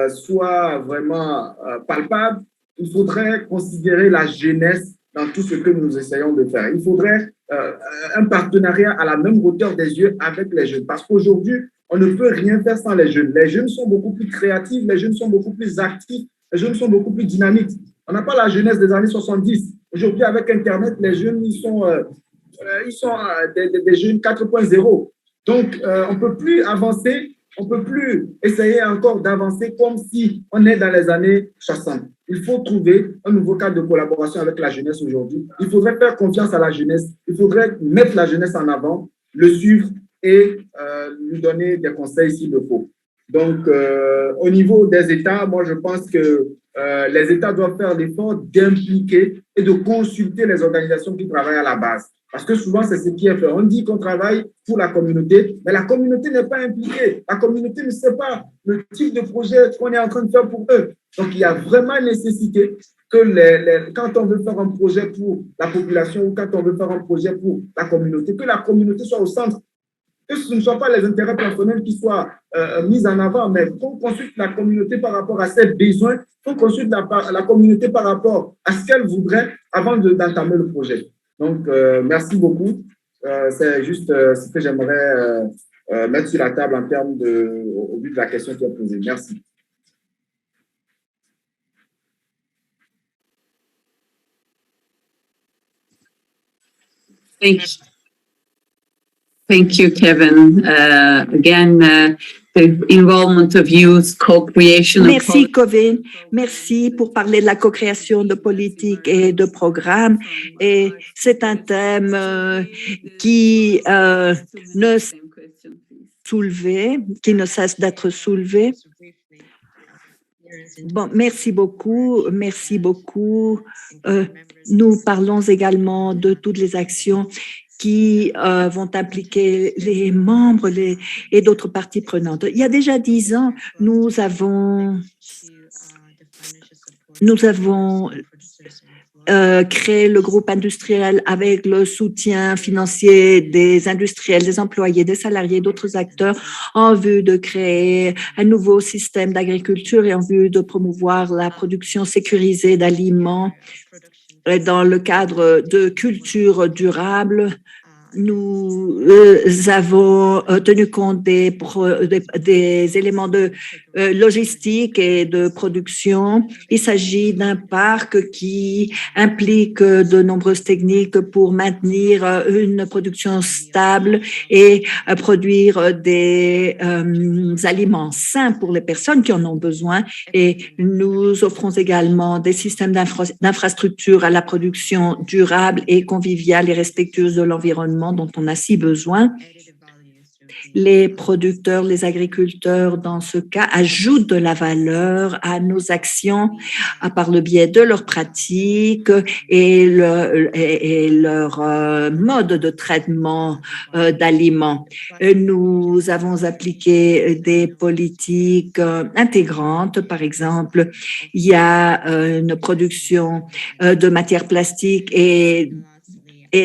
soit vraiment palpable, il faudrait considérer la jeunesse dans tout ce que nous essayons de faire. Il faudrait un partenariat à la même hauteur des yeux avec les jeunes. Parce qu'aujourd'hui, on ne peut rien faire sans les jeunes. Les jeunes sont beaucoup plus créatifs, les jeunes sont beaucoup plus actifs, les jeunes sont beaucoup plus dynamiques. On n'a pas la jeunesse des années 70. Aujourd'hui, avec Internet, les jeunes, ils sont des jeunes 4.0. Donc, on ne peut plus avancer, on ne peut plus essayer encore d'avancer comme si on est dans les années 60. Il faut trouver un nouveau cadre de collaboration avec la jeunesse aujourd'hui. Il faudrait faire confiance à la jeunesse. Il faudrait mettre la jeunesse en avant, le suivre et lui donner des conseils s'il le faut. Donc, au niveau des États, moi, je pense que les États doivent faire l'effort d'impliquer et de consulter les organisations qui travaillent à la base. Parce que souvent, c'est ce qui est fait. On dit qu'on travaille pour la communauté, mais la communauté n'est pas impliquée. La communauté ne sait pas le type de projet qu'on est en train de faire pour eux. Donc, il y a vraiment nécessité que quand on veut faire un projet pour la population ou quand on veut faire un projet pour la communauté, que la communauté soit au centre. Que ce ne soit pas les intérêts personnels qui soient mis en avant, mais qu'on consulte la communauté par rapport à ses besoins, qu'on consulte la communauté par rapport à ce qu'elle voudrait avant d'entamer le projet. Donc, merci beaucoup. C'est juste ce que j'aimerais mettre sur la table en termes au but de la question qui est posée. Merci. Thank you, Kevin. Again, the involvement of youth, co-creation. Merci, Kevin. Merci pour parler de la co-création de politiques et de programmes. Et c'est un thème qui ne cesse d'être soulevé. Bon, merci beaucoup, merci beaucoup. Nous parlons également de toutes les actions qui vont impliquer les membres et d'autres parties prenantes. Il y a déjà 10 ans, nous avons Nous avons créé le groupe industriel avec le soutien financier des industriels, des employés, des salariés, d'autres acteurs en vue de créer un nouveau système d'agriculture et en vue de promouvoir la production sécurisée d'aliments dans le cadre de culture durable. Nous avons tenu compte des éléments de logistique et de production. Il s'agit d'un parc qui implique de nombreuses techniques pour maintenir une production stable et produire des aliments sains pour les personnes qui en ont besoin. Et nous offrons également des systèmes d'infrastructure à la production durable et conviviale et respectueuse de l'environnement dont on a si besoin. Les producteurs, les agriculteurs, dans ce cas, ajoutent de la valeur à nos actions par le biais de leurs pratiques et leur mode de traitement d'aliments. Nous avons appliqué des politiques intégrantes. Par exemple, il y a une production de matières plastiques et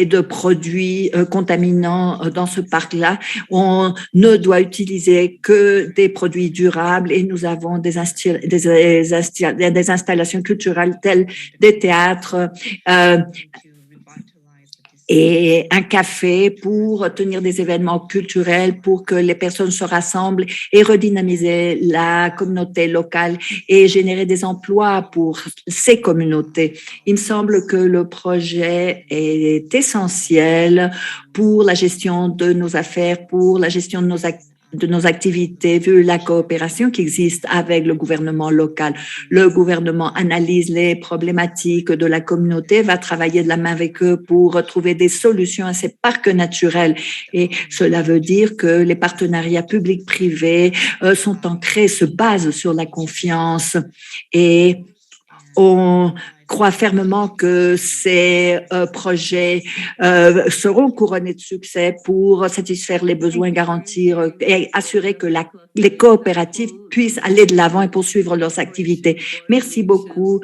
de produits contaminants dans ce parc-là. On ne doit utiliser que des produits durables et nous avons des installations culturelles telles des théâtres, et un café pour tenir des événements culturels, pour que les personnes se rassemblent et redynamiser la communauté locale et générer des emplois pour ces communautés. Il me semble que le projet est essentiel pour la gestion de nos affaires, pour la gestion de nos activités, vu la coopération qui existe avec le gouvernement local. Le gouvernement analyse les problématiques de la communauté, va travailler de la main avec eux pour trouver des solutions à ces parcs naturels. Et cela veut dire que les partenariats publics-privés sont ancrés, se basent sur la confiance et on croit fermement que ces projets seront couronnés de succès pour satisfaire les besoins, garantir et assurer que les coopératives puissent aller de l'avant et poursuivre leurs activités. Merci beaucoup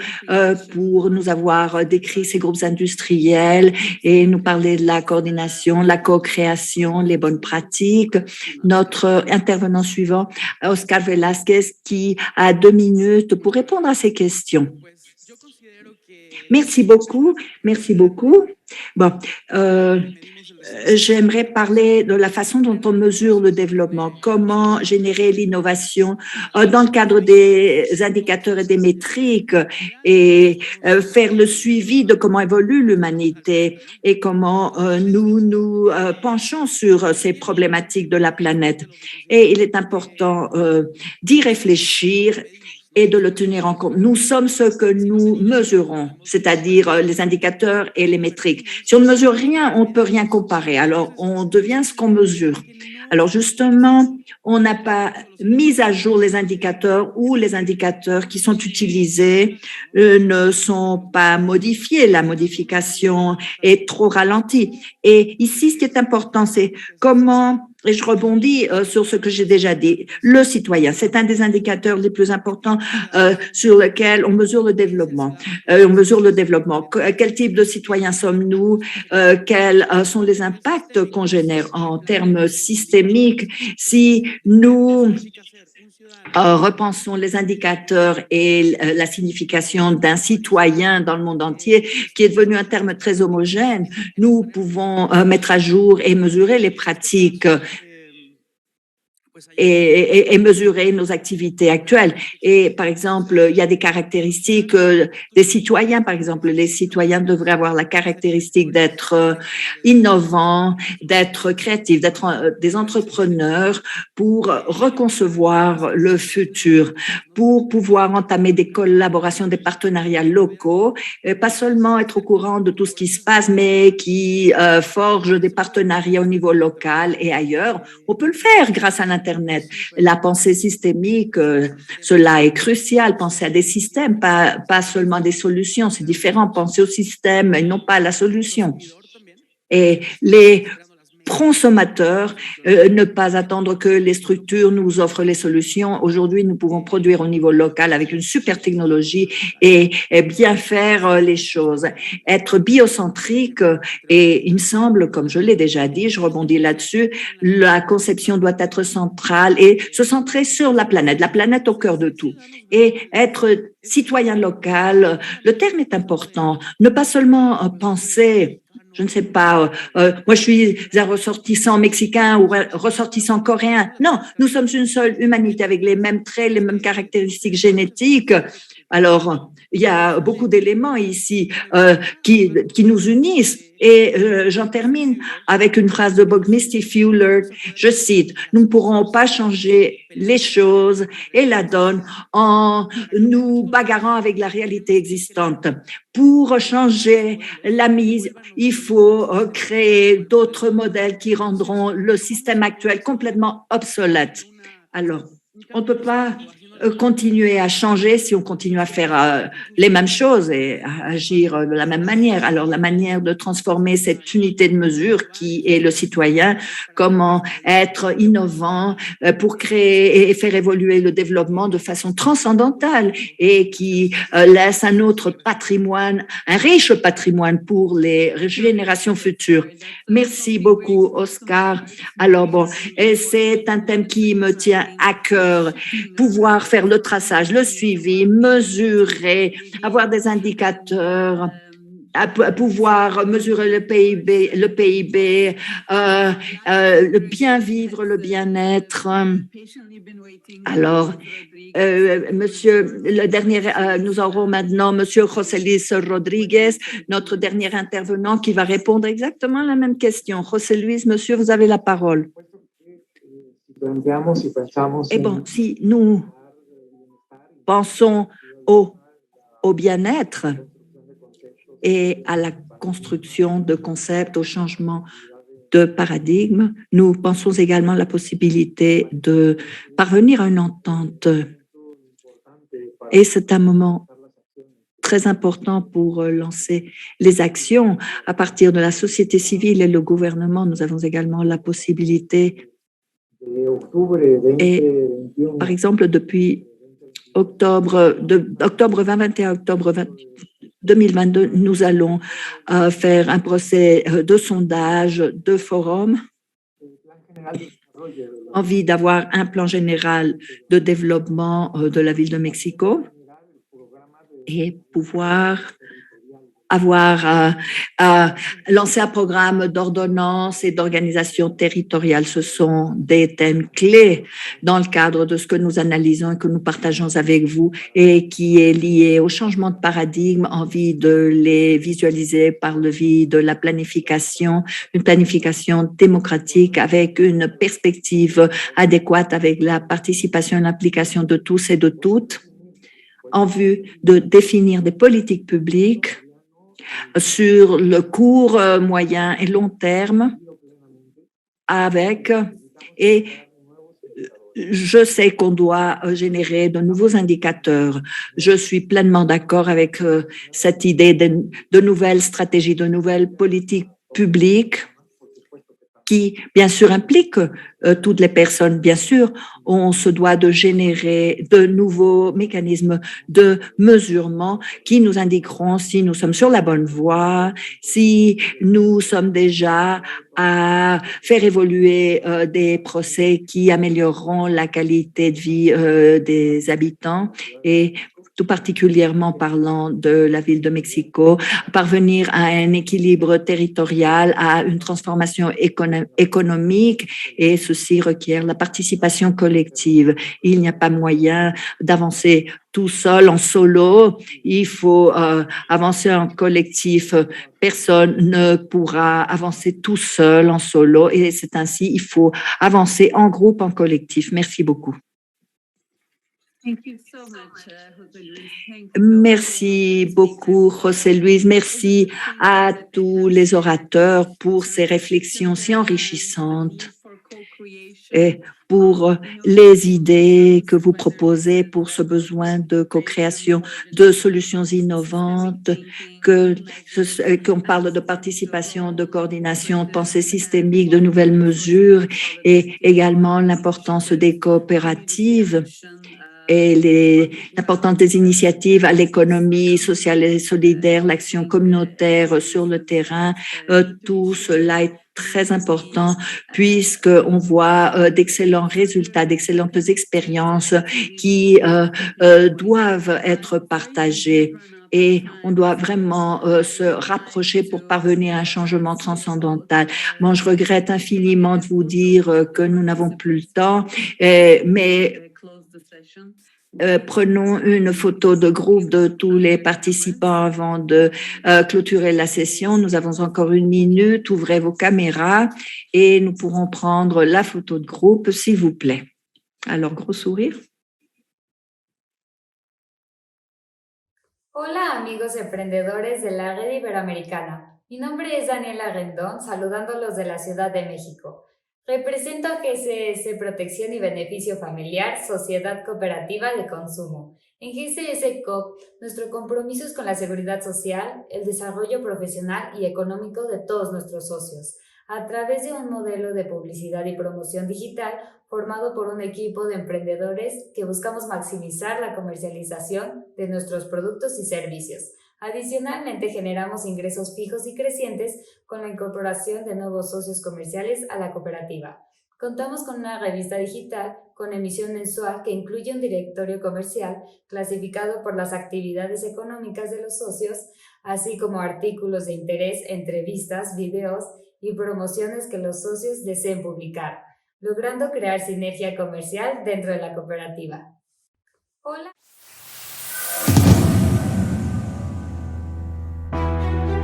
pour nous avoir décrit ces groupes industriels et nous parler de la coordination, la co-création, les bonnes pratiques. Notre intervenant suivant, Oscar Velasquez, qui a 2 minutes pour répondre à ces questions. Merci beaucoup, merci beaucoup. Bon, j'aimerais parler de la façon dont on mesure le développement, comment générer l'innovation dans le cadre des indicateurs et des métriques et faire le suivi de comment évolue l'humanité et comment nous penchons sur ces problématiques de la planète. Et il est important d'y réfléchir et de le tenir en compte. Nous sommes ce que nous mesurons, c'est-à-dire les indicateurs et les métriques. Si on ne mesure rien, on ne peut rien comparer. Alors, on devient ce qu'on mesure. Alors, justement, on n'a pas mis à jour les indicateurs ou les indicateurs qui sont utilisés ne sont pas modifiés. La modification est trop ralentie. Et ici, ce qui est important, c'est comment... Et je rebondis sur ce que j'ai déjà dit. Le citoyen, c'est un des indicateurs les plus importants sur lequel on mesure le développement. On mesure le développement. Quel type de citoyen sommes-nous? Quels sont les impacts qu'on génère en termes systémiques? Si nous repensons les indicateurs et la signification d'un citoyen dans le monde entier, qui est devenu un terme très homogène, nous pouvons mettre à jour et mesurer les pratiques et mesurer nos activités actuelles. Et par exemple, il y a des caractéristiques des citoyens. Par exemple, les citoyens devraient avoir la caractéristique d'être innovants, d'être créatifs, d'être des entrepreneurs pour reconcevoir le futur, pour pouvoir entamer des collaborations, des partenariats locaux, et pas seulement être au courant de tout ce qui se passe, mais qui forge des partenariats au niveau local et ailleurs. On peut le faire grâce à l'Internet. La pensée systémique, cela est crucial. Penser à des systèmes, pas seulement des solutions. C'est différent. Penser au système et non pas à la solution. Et les consommateurs, ne pas attendre que les structures nous offrent les solutions. Aujourd'hui, nous pouvons produire au niveau local avec une super technologie et bien faire les choses. Être biocentrique, et il me semble, comme je l'ai déjà dit, je rebondis là-dessus, la conception doit être centrale et se centrer sur la planète au cœur de tout. Et être citoyen local, le terme est important. Ne pas seulement penser, je ne sais pas, moi je suis un ressortissant mexicain ou ressortissant coréen. Non, nous sommes une seule humanité avec les mêmes traits, les mêmes caractéristiques génétiques. Alors, il y a beaucoup d'éléments ici qui nous unissent. Et j'en termine avec une phrase de Buckminster Fuller, je cite, « Nous ne pourrons pas changer les choses et la donne en nous bagarrant avec la réalité existante. Pour changer la mise, il faut créer d'autres modèles qui rendront le système actuel complètement obsolète. » Alors, on ne peut pas continuer à changer si on continue à faire les mêmes choses et à agir de la même manière. Alors, la manière de transformer cette unité de mesure qui est le citoyen, comment être innovant pour créer et faire évoluer le développement de façon transcendantale et qui laisse un autre patrimoine, un riche patrimoine pour les générations futures. Merci beaucoup, Oscar. Alors bon, et c'est un thème qui me tient à cœur, pouvoir faire le traçage, le suivi, mesurer, avoir des indicateurs, à pouvoir mesurer le PIB, le bien vivre, le bien-être. Alors, monsieur, le dernier, nous aurons maintenant monsieur José Luis Rodriguez, notre dernier intervenant qui va répondre exactement à la même question. José Luis, monsieur, vous avez la parole. Et bon, si nous pensons au bien-être et à la construction de concepts, au changement de paradigme, nous pensons également à la possibilité de parvenir à une entente. Et c'est un moment très important pour lancer les actions à partir de la société civile et le gouvernement. Nous avons également la possibilité, et par exemple, depuis octobre 2021 à octobre 2022, nous allons faire un procès de sondage, de forum, envie d'avoir un plan général de développement de la ville de Mexico et pouvoir avoir lancé un programme d'ordonnance et d'organisation territoriale. Ce sont des thèmes clés dans le cadre de ce que nous analysons et que nous partageons avec vous et qui est lié au changement de paradigme, envie de les visualiser par le biais de la planification, une planification démocratique avec une perspective adéquate avec la participation et l'implication de tous et de toutes en vue de définir des politiques publiques sur le court, moyen et long terme et je sais qu'on doit générer de nouveaux indicateurs. Je suis pleinement d'accord avec cette idée de nouvelles stratégies, de nouvelles politiques publiques qui, bien sûr, implique toutes les personnes. Bien sûr, on se doit de générer de nouveaux mécanismes de mesurement qui nous indiqueront si nous sommes sur la bonne voie, si nous sommes déjà à faire évoluer des procès qui amélioreront la qualité de vie des habitants et tout particulièrement parlant de la ville de Mexico, parvenir à un équilibre territorial, à une transformation économique, et ceci requiert la participation collective. Il n'y a pas moyen d'avancer tout seul, en solo. Il faut avancer en collectif. Personne ne pourra avancer tout seul, en solo, et c'est ainsi, il faut avancer en groupe, en collectif. Merci beaucoup. Merci beaucoup, José Luis. Merci à tous les orateurs pour ces réflexions si enrichissantes et pour les idées que vous proposez pour ce besoin de co-création de solutions innovantes, qu'on parle de participation, de coordination, de pensée systémique, de nouvelles mesures et également l'importance des coopératives et l'importance des initiatives à l'économie sociale et solidaire, l'action communautaire sur le terrain. Tout cela est très important puisqu'on voit d'excellents résultats, d'excellentes expériences qui doivent être partagées. Et on doit vraiment se rapprocher pour parvenir à un changement transcendantal. Bon, je regrette infiniment de vous dire que nous n'avons plus le temps, mais prenons une photo de groupe de tous les participants avant de clôturer la session. Nous avons encore 1 minute. Ouvrez vos caméras et nous pourrons prendre la photo de groupe, s'il vous plaît. Alors, gros sourire. Hola amigos emprendedores de la Red Iberoamericana. Mi nombre es Daniela Rendón, saludándolos de la Ciudad de México. Represento a GCS Protección y Beneficio Familiar, Sociedad Cooperativa de Consumo. En GCS COP, nuestro compromiso es con la seguridad social, el desarrollo profesional y económico de todos nuestros socios, a través de un modelo de publicidad y promoción digital formado por un equipo de emprendedores que buscamos maximizar la comercialización de nuestros productos y servicios. Adicionalmente, generamos ingresos fijos y crecientes con la incorporación de nuevos socios comerciales a la cooperativa. Contamos con una revista digital con emisión mensual que incluye un directorio comercial clasificado por las actividades económicas de los socios, así como artículos de interés, entrevistas, videos y promociones que los socios deseen publicar, logrando crear sinergia comercial dentro de la cooperativa. Hola.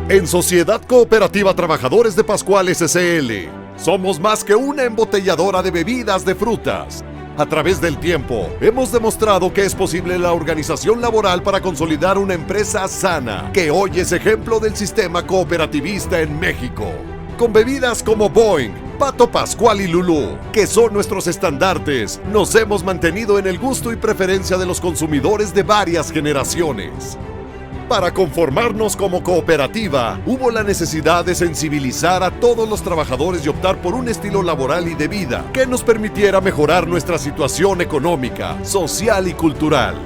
En Sociedad Cooperativa Trabajadores de Pascual S.C.L. somos más que una embotelladora de bebidas de frutas. A través del tiempo, hemos demostrado que es posible la organización laboral para consolidar una empresa sana, que hoy es ejemplo del sistema cooperativista en México. Con bebidas como Boing, Pato Pascual y Lulú, que son nuestros estandartes, nos hemos mantenido en el gusto y preferencia de los consumidores de varias generaciones. Para conformarnos como cooperativa, hubo la necesidad de sensibilizar a todos los trabajadores y optar por un estilo laboral y de vida que nos permitiera mejorar nuestra situación económica, social y cultural.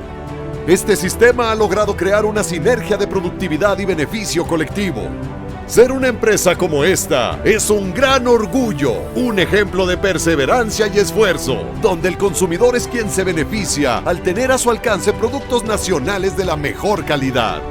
Este sistema ha logrado crear una sinergia de productividad y beneficio colectivo. Ser una empresa como esta es un gran orgullo, un ejemplo de perseverancia y esfuerzo, donde el consumidor es quien se beneficia al tener a su alcance productos nacionales de la mejor calidad.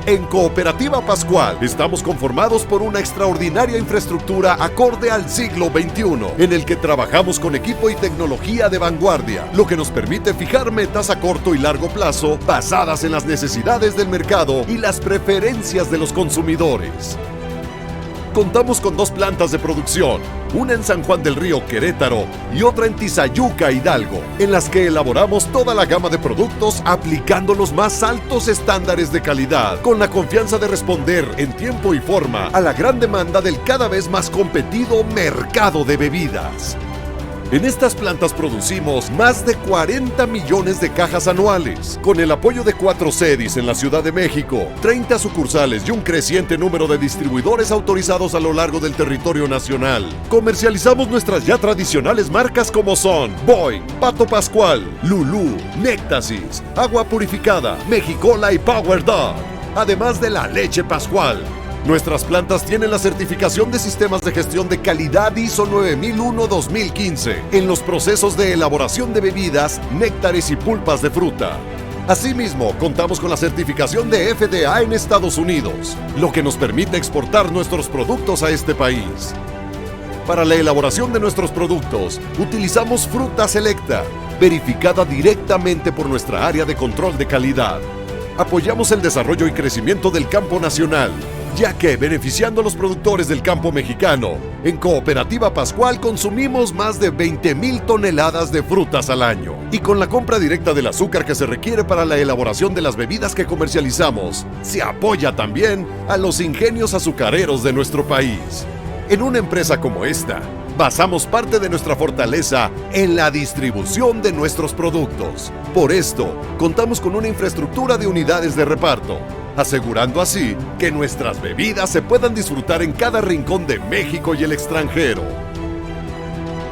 En Cooperativa Pascual estamos conformados por una extraordinaria infraestructura acorde al siglo XXI, en el que trabajamos con equipo y tecnología de vanguardia, lo que nos permite fijar metas a corto y largo plazo basadas en las necesidades del mercado y las preferencias de los consumidores. Contamos con 2 plantas de producción, una en San Juan del Río, Querétaro, y otra en Tizayuca, Hidalgo, en las que elaboramos toda la gama de productos aplicando los más altos estándares de calidad, con la confianza de responder en tiempo y forma a la gran demanda del cada vez más competido mercado de bebidas. En estas plantas producimos más de 40 millones de cajas anuales, con el apoyo de 4 sedes en la Ciudad de México, 30 sucursales y un creciente número de distribuidores autorizados a lo largo del territorio nacional. Comercializamos nuestras ya tradicionales marcas como son Boing, Pato Pascual, Lulú, Néctasis, Agua Purificada, Mexicola y Power Dog, además de la leche Pascual. Nuestras plantas tienen la certificación de sistemas de gestión de calidad ISO 9001-2015 en los procesos de elaboración de bebidas, néctares y pulpas de fruta. Asimismo, contamos con la certificación de FDA en Estados Unidos, lo que nos permite exportar nuestros productos a este país. Para la elaboración de nuestros productos, utilizamos fruta selecta, verificada directamente por nuestra área de control de calidad. Apoyamos el desarrollo y crecimiento del campo nacional, ya que, beneficiando a los productores del campo mexicano, en Cooperativa Pascual consumimos más de 20,000 toneladas de frutas al año. Y con la compra directa del azúcar que se requiere para la elaboración de las bebidas que comercializamos, se apoya también a los ingenios azucareros de nuestro país. En una empresa como esta, Basamos parte de nuestra fortaleza en la distribución de nuestros productos. Por esto, contamos con una infraestructura de unidades de reparto, asegurando así que nuestras bebidas se puedan disfrutar en cada rincón de México y el extranjero.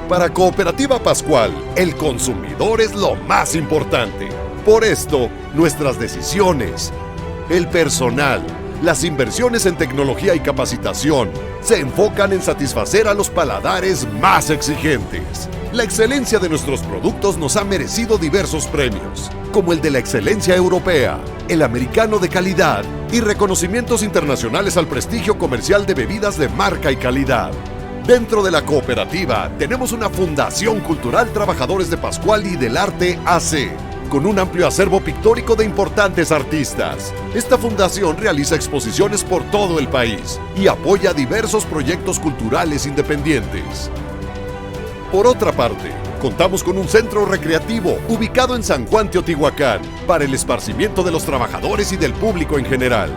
Para Cooperativa Pascual, el consumidor es lo más importante. Por esto, nuestras decisiones, el personal, las inversiones en tecnología y capacitación se enfocan en satisfacer a los paladares más exigentes. La excelencia de nuestros productos nos ha merecido diversos premios, como el de la excelencia europea, el americano de calidad y reconocimientos internacionales al prestigio comercial de bebidas de marca y calidad. Dentro de la cooperativa tenemos una Fundación Cultural Trabajadores de Pascual y del Arte AC, con un amplio acervo pictórico de importantes artistas. Esta fundación realiza exposiciones por todo el país y apoya diversos proyectos culturales independientes. Por otra parte, contamos con un centro recreativo ubicado en San Juan Teotihuacán para el esparcimiento de los trabajadores y del público en general.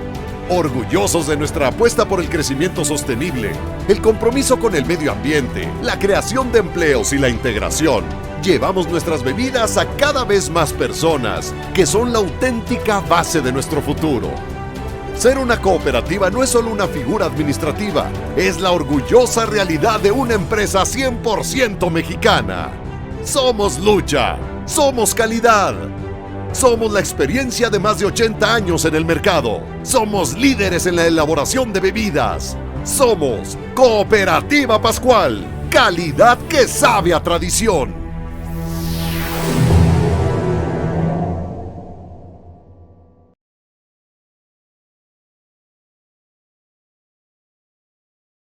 Orgullosos de nuestra apuesta por el crecimiento sostenible, el compromiso con el medio ambiente, la creación de empleos y la integración, llevamos nuestras bebidas a cada vez más personas, que son la auténtica base de nuestro futuro. Ser una cooperativa no es solo una figura administrativa, es la orgullosa realidad de una empresa 100% mexicana. Somos lucha, somos calidad, somos la experiencia de más de 80 años en el mercado, somos líderes en la elaboración de bebidas, somos Cooperativa Pascual, calidad que sabe a tradición.